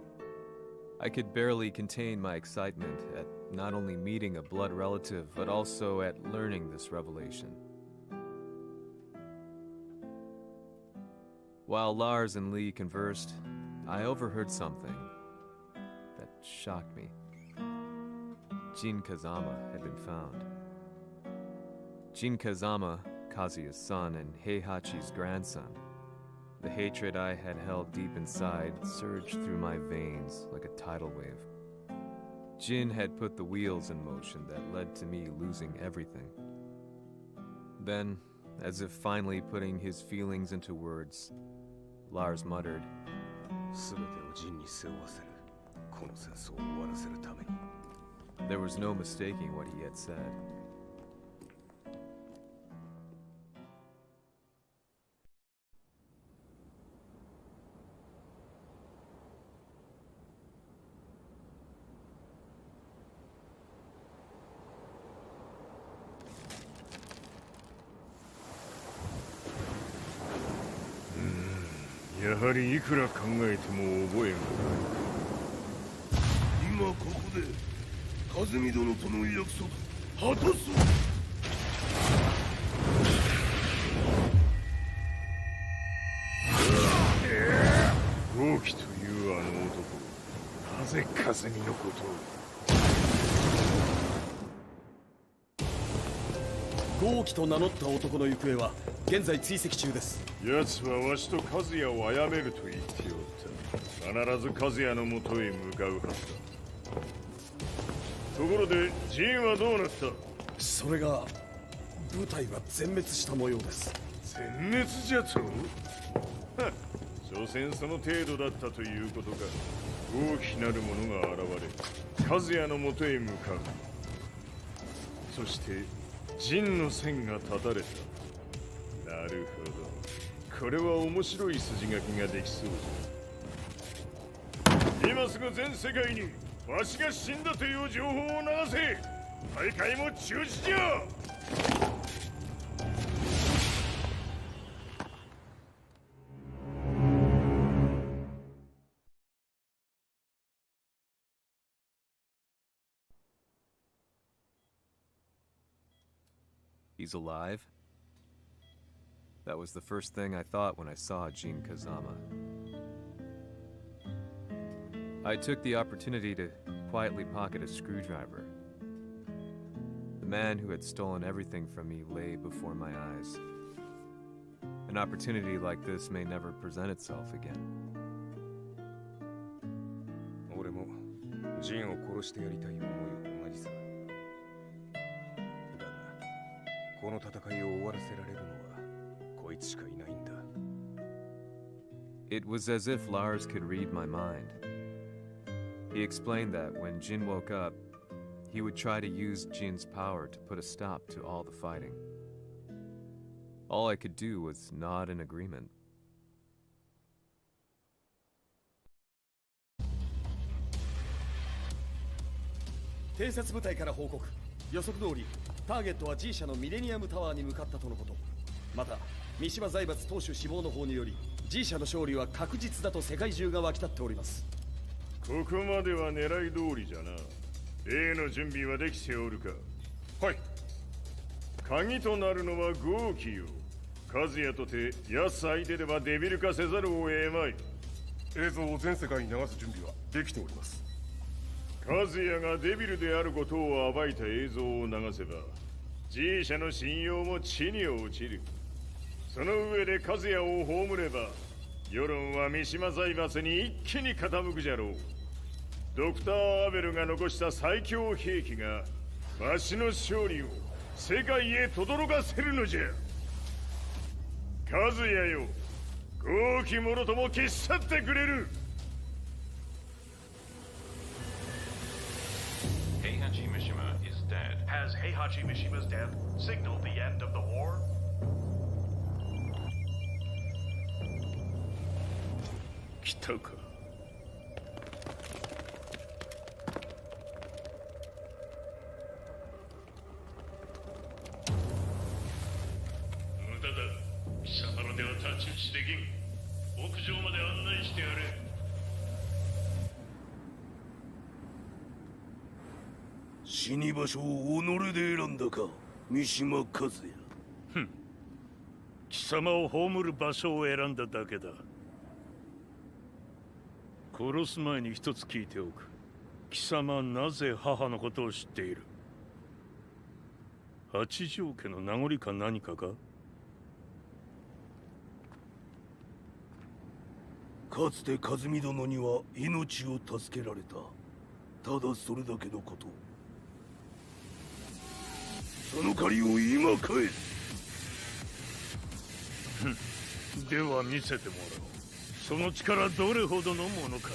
Speaker 6: I could barely contain my excitement at not only meeting a blood relative, but also at learning this revelation. While Lars and Lee conversed, I overheard something that shocked me. Jin Kazama had been found. Jin Kazama, Kazuya's son and Heihachi's grandson. The hatred I had held deep inside surged through my veins like a tidal wave. Jin had put the wheels in motion that led to me losing everything. Then, as if finally putting his feelings into words, Lars muttered, There was no mistaking what he had said.
Speaker 1: やはりいくら考えても覚えがない。
Speaker 4: 今ここで風見殿との約束果たす。
Speaker 1: 豪輝というあの男、なぜ風見のことを。
Speaker 12: 豪輝と名乗った男の行方は現在追跡中です。
Speaker 1: 奴はわしと和也を殺めると言っておった。必ず和也のもとへ向かうはずだ。ところでジンはどうなった？
Speaker 12: それが部隊は全滅した模様です。
Speaker 1: 全滅じゃと？所詮その程度だったということか。大きなる者が現れ和也のもとへ向かう。そして陣の線が断たれた。なるほど。これは面白い筋書きができそうじゃ。今すぐ全世界にわしが死んだという情報を流せ。大会も中止じゃ。
Speaker 6: He's alive? That was the first thing I thought when I saw Jin Kazama. I took the opportunity to quietly pocket a screwdriver. The man who had stolen everything from me lay before my eyes. An opportunity like this may never present itself again.
Speaker 11: 俺もジンを殺してやりたい思いは同じさ。だが、この戦いを終わらせられるのはこいつしかいないんだ。
Speaker 6: It was as if Lars could read my mind. He explained that when Jin woke up, he would try to use Jin's power to put a stop to all the fighting. All I could do was nod in agreement.
Speaker 12: 偵察部隊から報告。予測通り、ターゲットは G 社のミレニアムタワーに向かったとのこと。また、三島財閥当主死亡の方により、G 社の勝利は確実だと世界中が沸き立っております。
Speaker 1: ここまでは狙い通りじゃな。例の準備はできておるか？
Speaker 4: はい。
Speaker 1: 鍵となるのは豪輝よ。和也とて奴相手ではデビル化せざるを得まい。
Speaker 4: 映像を全世界に流す準備はできております。
Speaker 1: 和也がデビルであることを暴いた映像を流せば G 社の信用も地に落ちる。その上で和也を葬れば世論は三島財閥に一気に傾くじゃろう。ドクター・アベルが残した最強兵器がわしの勝利を世界へ轟かせるのじゃ。和也よ、豪輝者とも消し去ってくれる。
Speaker 5: Heihachi Mishima is dead.
Speaker 10: Has Heihachi Mishima's death signaled the end of the war?
Speaker 2: 来たか。できん。屋上まで案内してやれ。
Speaker 11: 死に場所を己で選んだか、三島和也。
Speaker 2: 貴様を葬る場所を選んだだけだ。殺す前に一つ聞いておく。貴様はなぜ母のことを知っている？八条家の名残か何かか？
Speaker 11: かつて和美殿には命を助けられた。ただそれだけのこと。その借りを今返す。
Speaker 2: では見せてもらおう。その力どれほどのものか。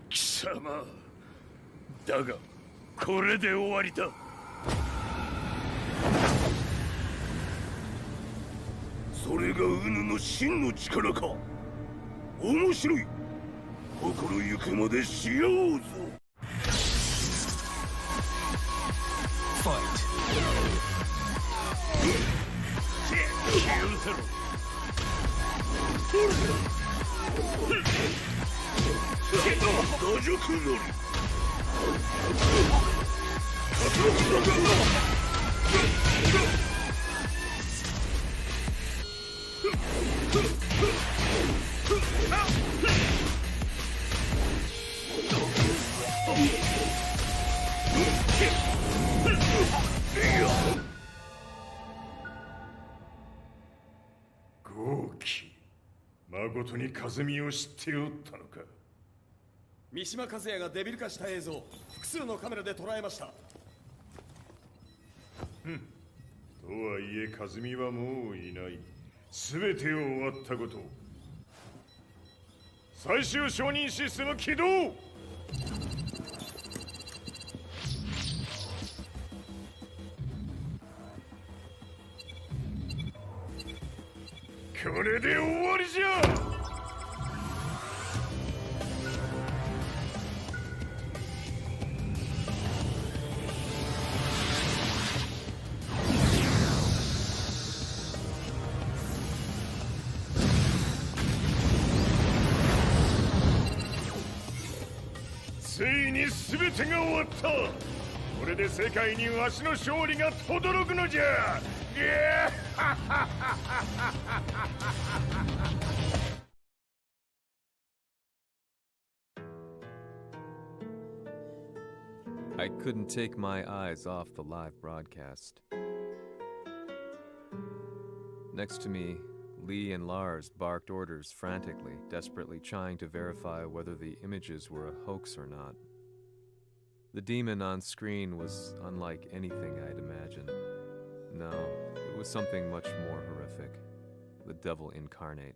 Speaker 2: 貴様だがこれで終わりだ。
Speaker 11: それがウヌの真の力か。面白い。心ゆくまでしようぞ。打辱なり。
Speaker 1: 豪輝、まことに風見を知っておったのか。
Speaker 12: 三島和也がデビル化した映像、複数のカメラで捉えました。
Speaker 1: とはいえ風見はもういない。全てを終わったこと。最終承認システム起動。これで終わりじゃ。ついに全てが終わった。これで世界にわしの勝利が轟くのじゃ。
Speaker 6: I couldn't take my eyes off the live broadcast. Next to me, Lee and Lars barked orders frantically, desperately trying to verify whether the images were a hoax or not. The demon on screen was unlike anything I'd imagined. No, it was something much more horrific. The devil incarnate.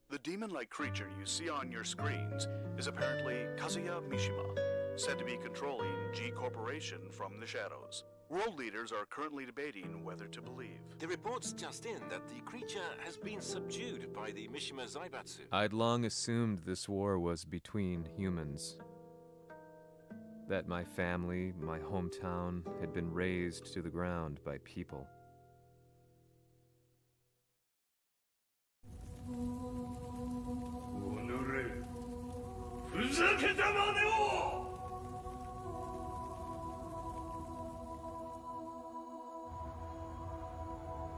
Speaker 13: The demon-like creature you see on your screens is apparently Kazuya Mishima, said to be controlling G Corporation from the shadows. World leaders are currently debating whether to believe.
Speaker 5: The reports just in that the creature has been subdued by the Mishima Zaibatsu.
Speaker 6: I'd long assumed this war was between humans. That my family, my hometown, had been razed to the ground by people.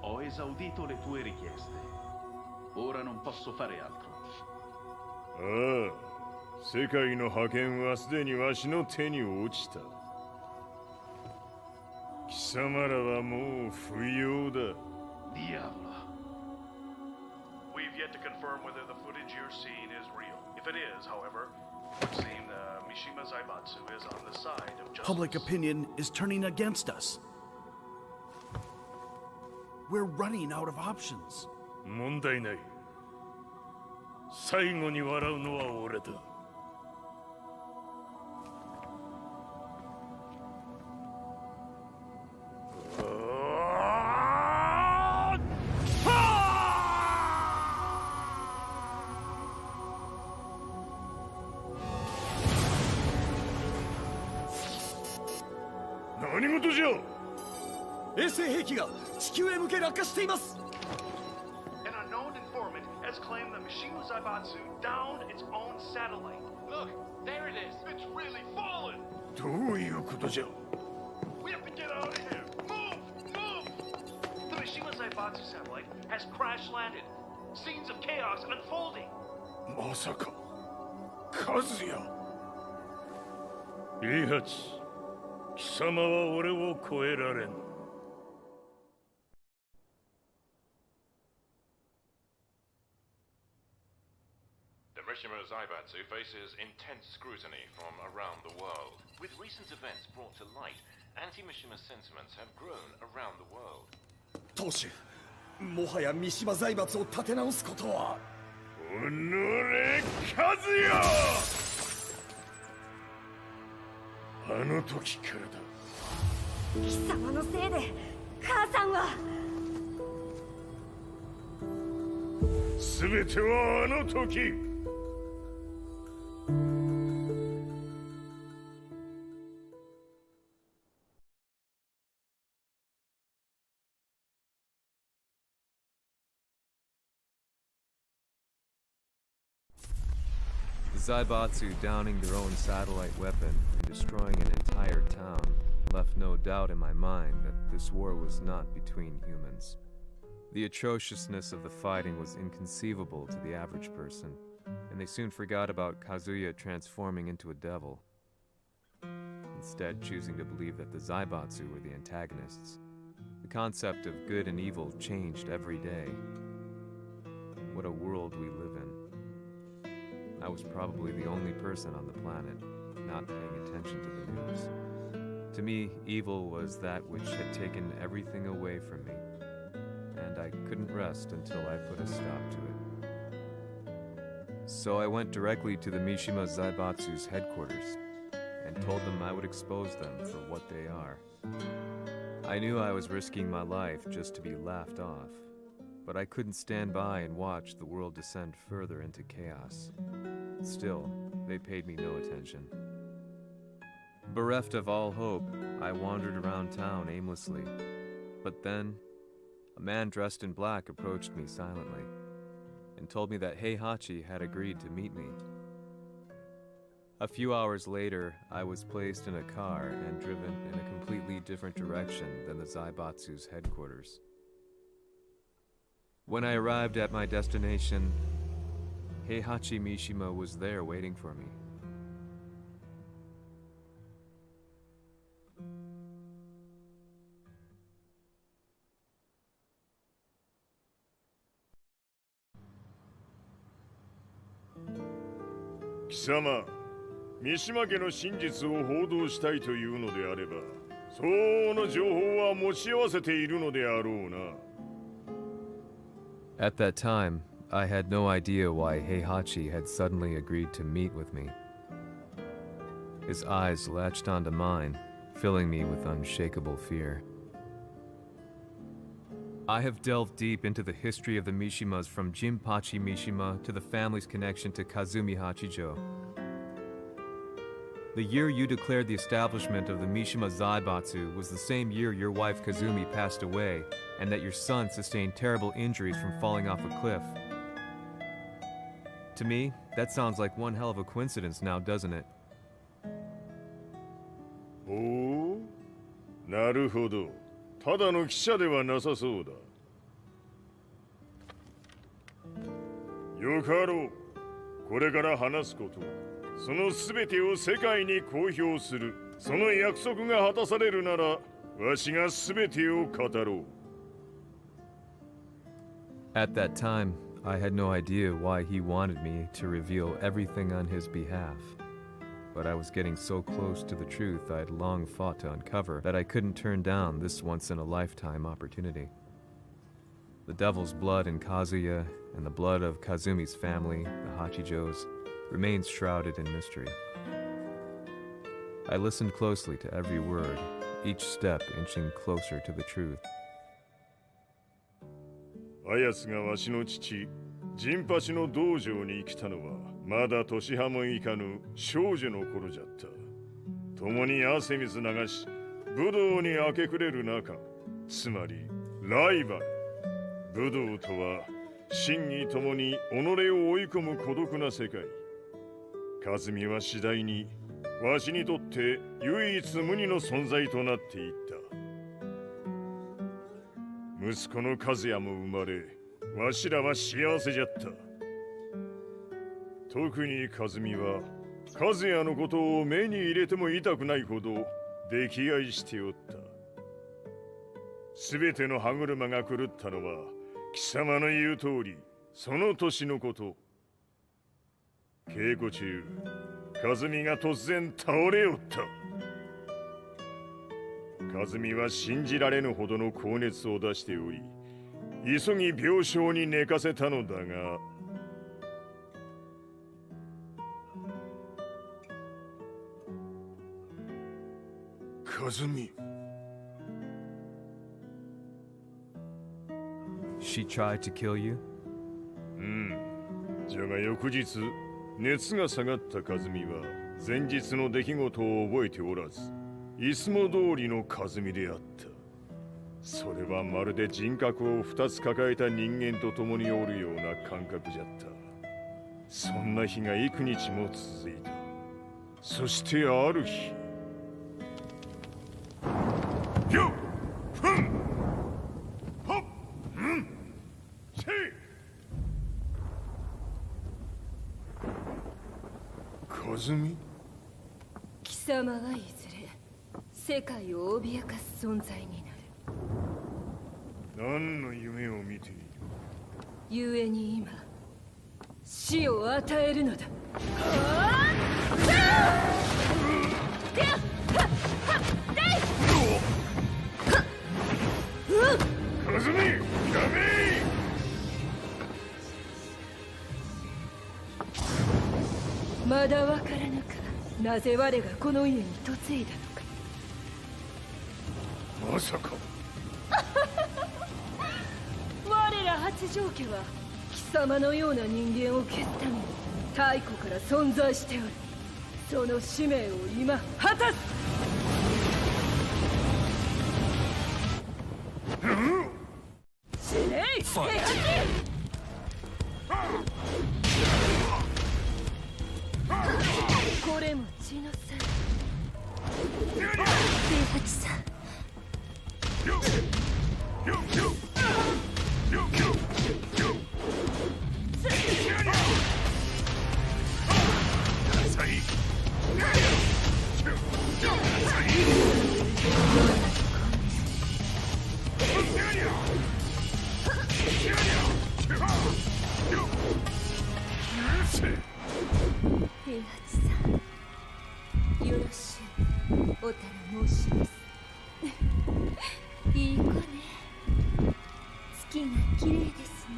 Speaker 10: Ho esaudito le tue richieste. Ora non posso fare altro.
Speaker 1: ああ、世界の覇権はすでにわしの手に落ちた。貴様らはもう不要だ。
Speaker 10: Diavolo.
Speaker 12: We've yet to confirm whether the footage you're seeing is real. If it is, however,
Speaker 10: Would seem Mishima Zaibatsu is on the side of justice.
Speaker 12: Public opinion is turning against us. We're running out of options.
Speaker 2: 問題ない。最後に笑うのは俺だ。
Speaker 1: 何事じゃ。
Speaker 12: 衛星兵器が地球へ向け落下しています。
Speaker 10: An unknown informant has claimed that Mishima Zaibatsu downed its own satellite. Look, there it is. It's really fallen.
Speaker 2: どういうことじゃ。
Speaker 10: We have to get out of here. Move! Move! The Mishima Zaibatsu satellite has crash landed. Scenes of chaos unfolding.
Speaker 2: まさか、和也。イハチ、貴様は俺を超えられん。
Speaker 5: The Mishima Zaibatsu faces intense scrutiny from around the world. With recent events brought to light, anti-Mishima sentiments have grown around the world.
Speaker 12: 当主、もはや三島財閥を立て直すことは。
Speaker 1: おのれ、和也。あの時からだ。
Speaker 3: 貴様のせいで母さんは。
Speaker 1: 全てはあの時。
Speaker 6: The Zaibatsu downing their own satellite weapon and destroying an entire town left no doubt in my mind that this war was not between humans. The atrociousness of the fighting was inconceivable to the average person, and they soon forgot about Kazuya transforming into a devil, instead choosing to believe that the Zaibatsu were the antagonists. The concept of good and evil changed every day. What a world we live in. I was probably the only person on the planet not paying attention to the news. To me, evil was that which had taken everything away from me, and I couldn't rest until I put a stop to it. So I went directly to the Mishima Zaibatsu's headquarters and told them I would expose them for what they are. I knew I was risking my life just to be laughed off, but I couldn't stand by and watch the world descend further into chaos. Still, they paid me no attention. Bereft of all hope, I wandered around town aimlessly. But then, a man dressed in black approached me silently and told me that Heihachi had agreed to meet me. A few hours later, I was placed in a car and driven in a completely different direction than the Zaibatsu's headquarters. When I arrived at my destination, Heihachi Mishima was there waiting for me.
Speaker 1: Kisama, 三島家の真実を報道したいというのであれば、相応の情報は持ち合わせているのであろうな。
Speaker 6: At that time, I had no idea why Heihachi had suddenly agreed to meet with me. His eyes latched onto mine, filling me with unshakable fear. I have delved deep into the history of the Mishimas from Jinpachi Mishima to the family's connection to Kazumi Hachijo. The year you declared the establishment of the Mishima Zaibatsu was the same year your wife Kazumi passed away, and that your son sustained terrible injuries from falling off a cliff. To me, that sounds like one hell of a coincidence now, doesn't it?
Speaker 1: おお、なるほど。ただの記者ではなさそうだ。よかろう。これから話すこと、その全てを世界に公表する。その約束が果たされるなら、わしが全てを語ろう。
Speaker 6: At that time, I had no idea why he wanted me to reveal everything on his behalf. but I was getting so close to the truth I'd long fought to uncover that I couldn't turn down this once-in-a-lifetime opportunity. The devil's blood in Kazuya and the blood of Kazumi's family, the Hachijos, remains shrouded in mystery. I listened closely to every word, each step inching closer to the truth.
Speaker 1: あやつがわしの父、ジンパチの道場に来たのは、まだ年端もいかぬ少女の頃じゃった。共に汗水流し、武道に明け暮れる中、つまりライバル。武道とは、真偽ともに己を追い込む孤独な世界。和美は次第に、わしにとって唯一無二の存在となっていった。息子の和也も生まれ、わしらは幸せじゃった。特に和美は、和也のことを目に入れても痛くないほど溺愛しておった。すべての歯車が狂ったのは、貴様の言う通り、その年のこと。稽古中、和美が突然倒れおった。和美は信じられぬほどの高熱を出しており、急ぎ病床に寝かせたのだが、和美。
Speaker 6: She tried to kill you?
Speaker 1: じゃが翌日、熱が下がった和美は、前日の出来事を覚えておらず、いつも通りの和美であった。それはまるで人格を2つ抱えた人間と共におるような感覚じゃった。そんな日が幾日も続いた。そしてある日、よっふんはっんせい和美。
Speaker 14: 貴様はいずれ世界を脅かす存在になる。
Speaker 1: 何の夢を見ている？
Speaker 14: 故に今死を与えるのだ。
Speaker 1: 和美、やめ！
Speaker 14: まだわからぬか。なぜ我がこの家に嫁いだのか。
Speaker 1: まさか。
Speaker 14: 我ら八丈家は貴様のような人間を消すために太古から存在しておる。その使命を今果たす。死ねい平八。これも血のせい。平八さん。平八さん、よろしゅうおたら申します。いい子ね。月が綺麗ですね。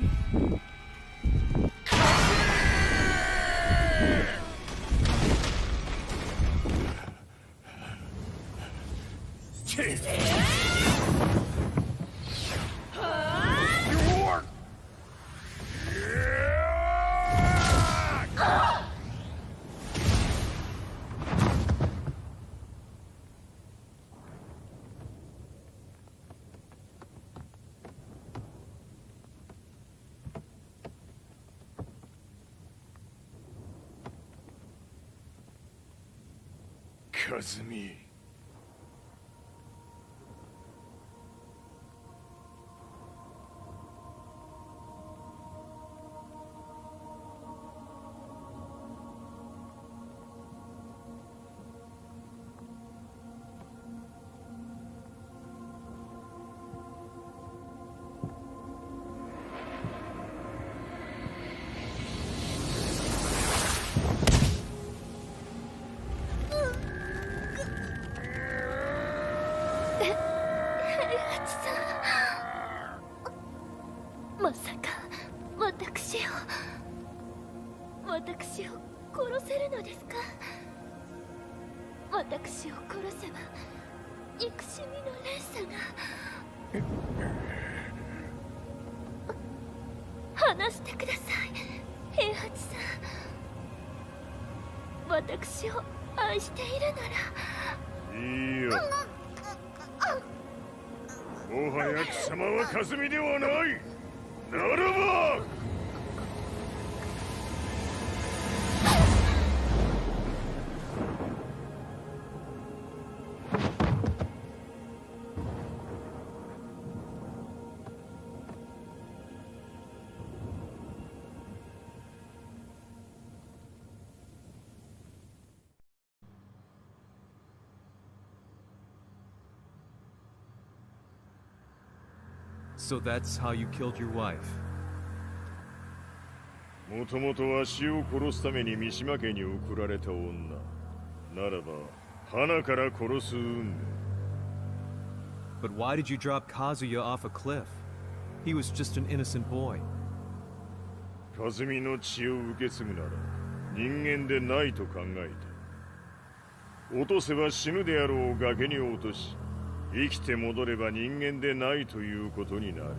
Speaker 1: 和美。
Speaker 3: まさか私を殺せるのですか？私を殺せば憎しみの連鎖が。話してください、平八さん。私を愛しているなら。
Speaker 1: いいよ。もはや貴様はカズミではない。ならば
Speaker 6: So that's how you killed your wife.
Speaker 1: もともとわしを殺すために三島家に送られた女ならば花から殺す運命。
Speaker 6: But why did you drop Kazuya off a cliff? He was just an innocent boy.
Speaker 1: カズミの血を受け継ぐなら人間でないと考えた。落とせば死ぬであろう崖に落とし、生きて戻れば人間でないということになる。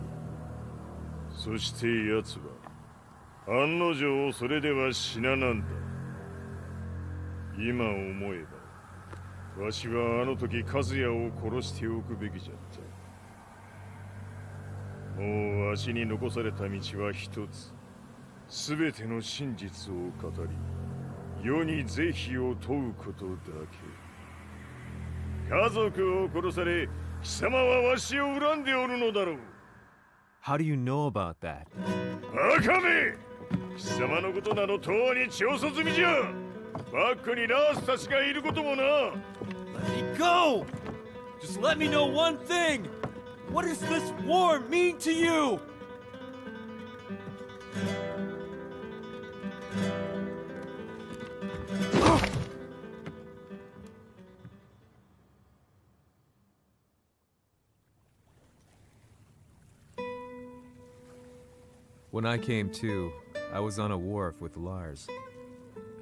Speaker 1: そして奴は案の定それでは死ななんだ。今思えばわしはあの時和也を殺しておくべきじゃった。もうわしに残された道は一つ。すべての真実を語り世に是非を問うことだけ。家族を殺され貴様はわしを恨んでおるのだろう。
Speaker 6: How do you know about that?
Speaker 1: バカめ！貴様のことなどとうに調査済みじゃ。バックにラースたちがいることもな。
Speaker 15: Let me go! Just let me know one thing! What does this war mean to you?
Speaker 6: When I came to, I was on a wharf with Lars.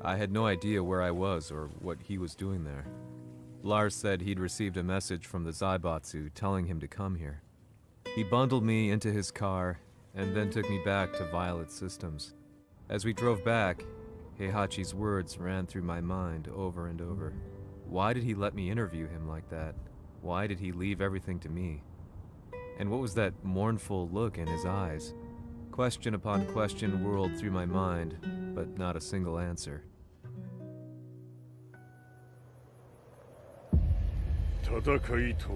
Speaker 6: I had no idea where I was or what he was doing there. Lars said he'd received a message from the Zaibatsu telling him to come here. He bundled me into his car and then took me back to Violet Systems. As we drove back, Heihachi's words ran through my mind over and over. Why did he let me interview him like that? Why did he leave everything to me? And what was that mournful look in his eyes? Question upon question whirled through my mind, but not a single answer.
Speaker 1: 戦いとは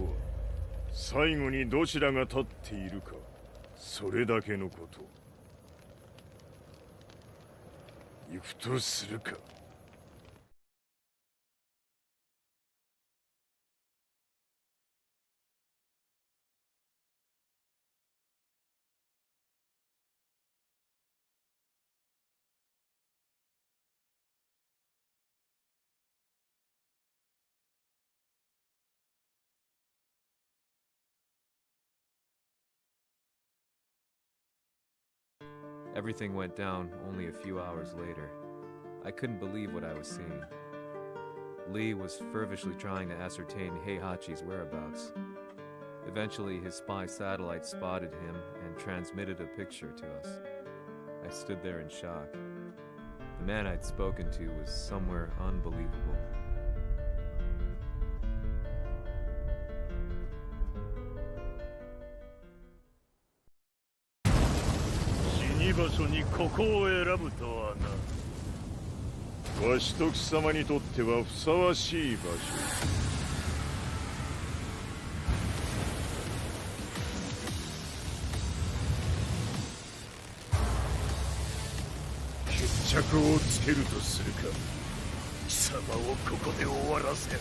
Speaker 1: 最後にどちらが立っているか、それだけのこと。行くとするか。
Speaker 6: Everything went down only a few hours later. I couldn't believe what I was seeing. Lee was fervently trying to ascertain Heihachi's whereabouts. Eventually, his spy satellite spotted him and transmitted a picture to us. I stood there in shock. The man I'd spoken to was somewhere unbelievable.
Speaker 11: 死場所にここを選ぶとはな。
Speaker 1: わしと貴様にとってはふさわしい場所。決着をつけるとするか。
Speaker 11: 貴様をここで終わらせる。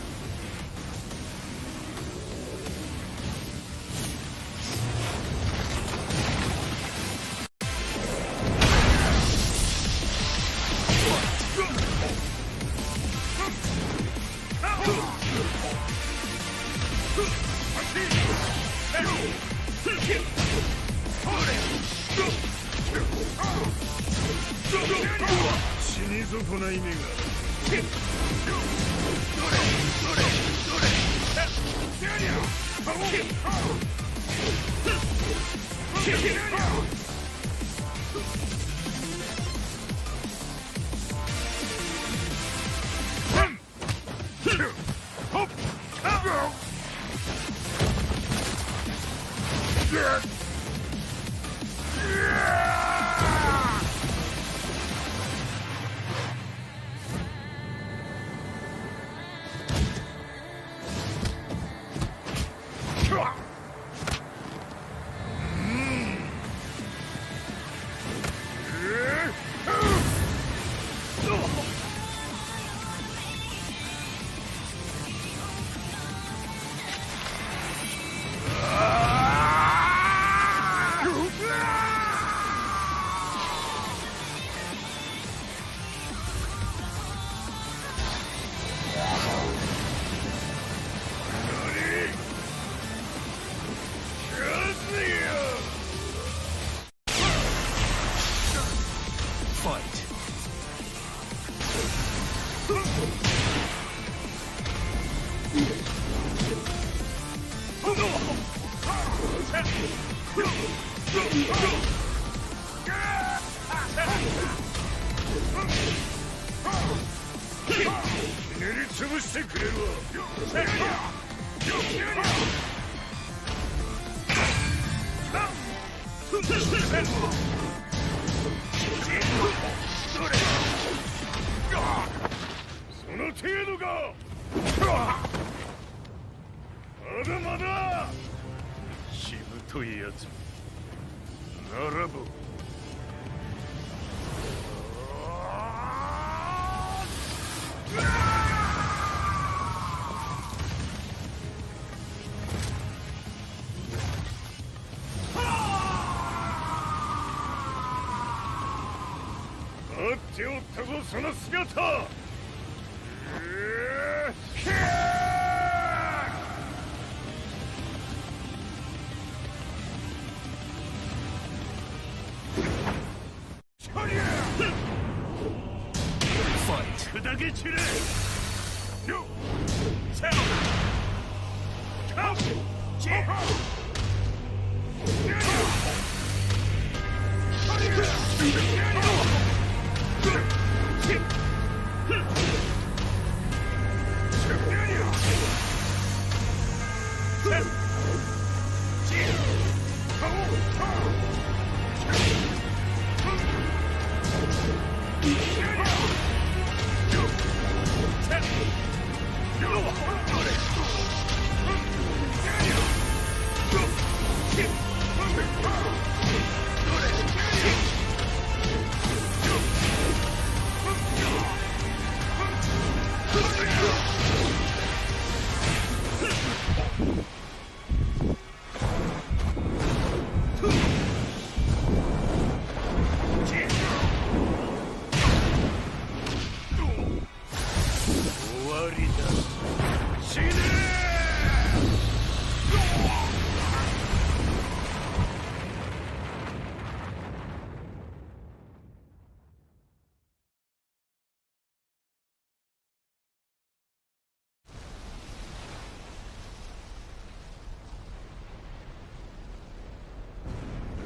Speaker 1: Go! ぞこない目が。練りつぶしてくれるわ。その程度か。まだまだ。しぶといやつ。ならば。待っておったぞその姿。砕け散れ。よっせのカッチッ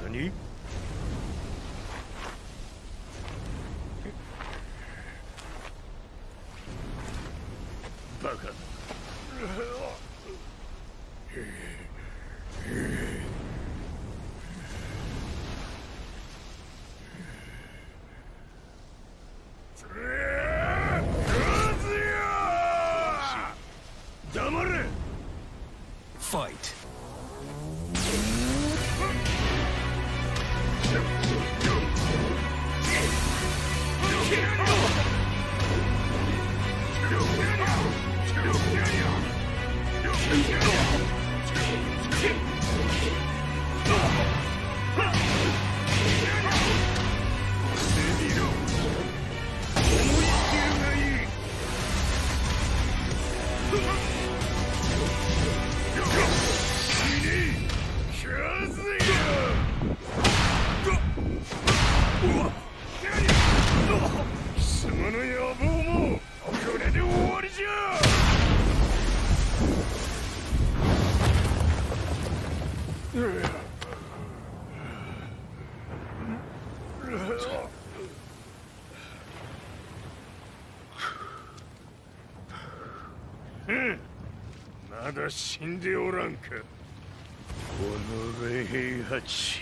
Speaker 1: 何？バカだ。黙れ。
Speaker 9: Fight.
Speaker 1: まだ死んでおらんか。
Speaker 2: この平八。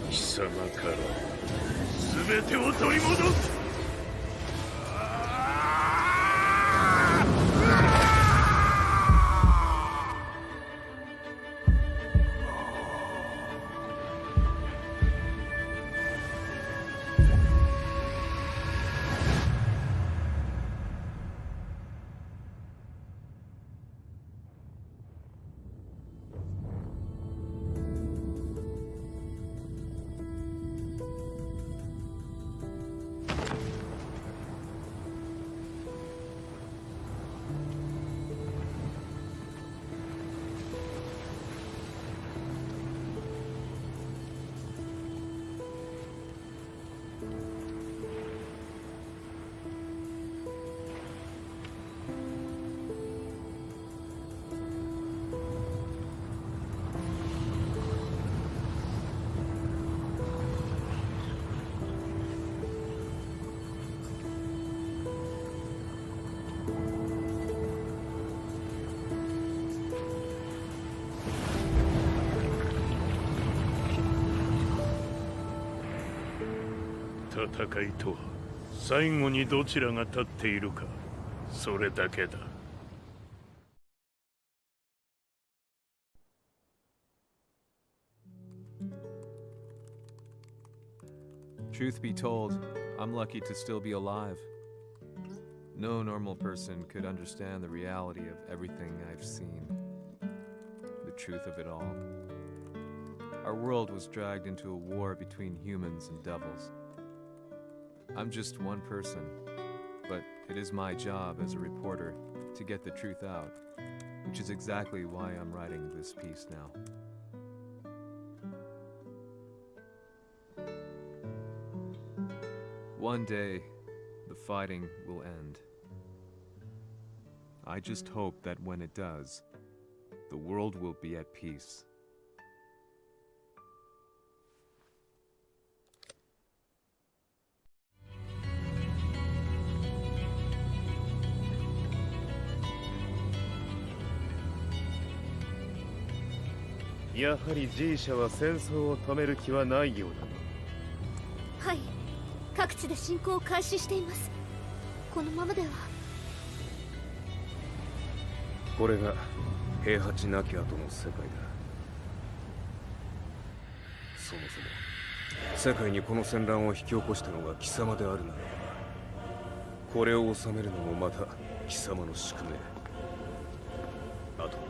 Speaker 2: 貴様から全てを取り戻す。戦いとは最後にどちらが立っているか、それだけだ。
Speaker 6: Truth be told, I'm lucky to still be alive. No normal person could understand the reality of everything I've seen. The truth of it all. Our world was dragged into a war between humans and devils. I'm just one person, but it is my job as a reporter to get the truth out, which is exactly why I'm writing this piece now. One day, the fighting will end. I just hope that when it does, the world will be at peace.
Speaker 8: Yaはり G 社は戦争を止める気はないようだな。
Speaker 3: はい、各地で侵攻を開始しています。このままでは。
Speaker 8: これが平八なき後の世界だ。そもそも世界にこの戦乱を引き起こしたのが貴様であるならば、これを収めるのもまた貴様の宿命。あとは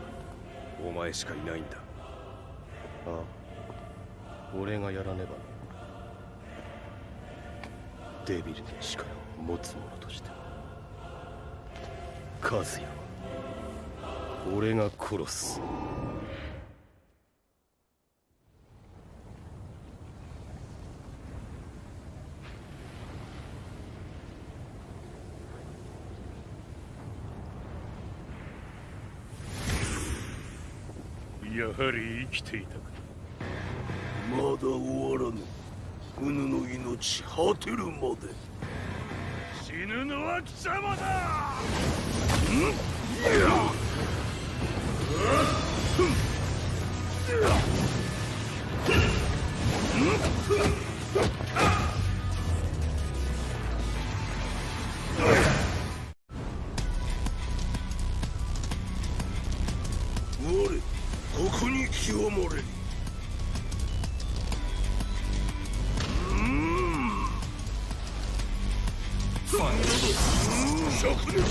Speaker 8: お前しかいないんだ。ああ、俺がやらねばな。
Speaker 4: デビルな力を持つ者として和也は俺が殺す。
Speaker 2: やはり生きていたか。
Speaker 11: まだ終わらぬ。うぬの命果てるまで。
Speaker 2: 死ぬのは貴様だ。
Speaker 11: 我ここに極まれ。灼熱。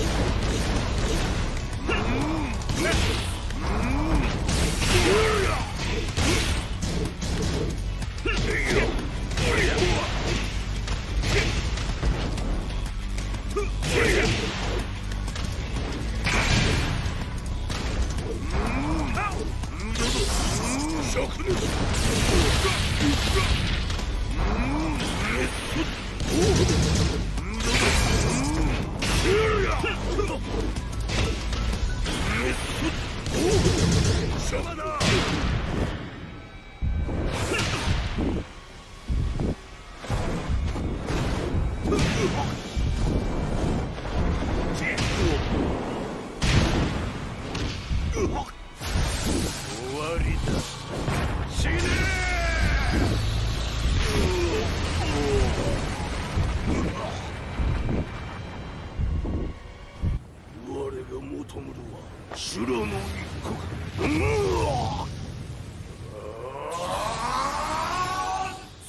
Speaker 11: 修羅の一国。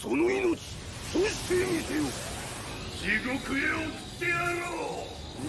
Speaker 11: その命そしてみせよ。
Speaker 2: 地獄へ送ってやろう。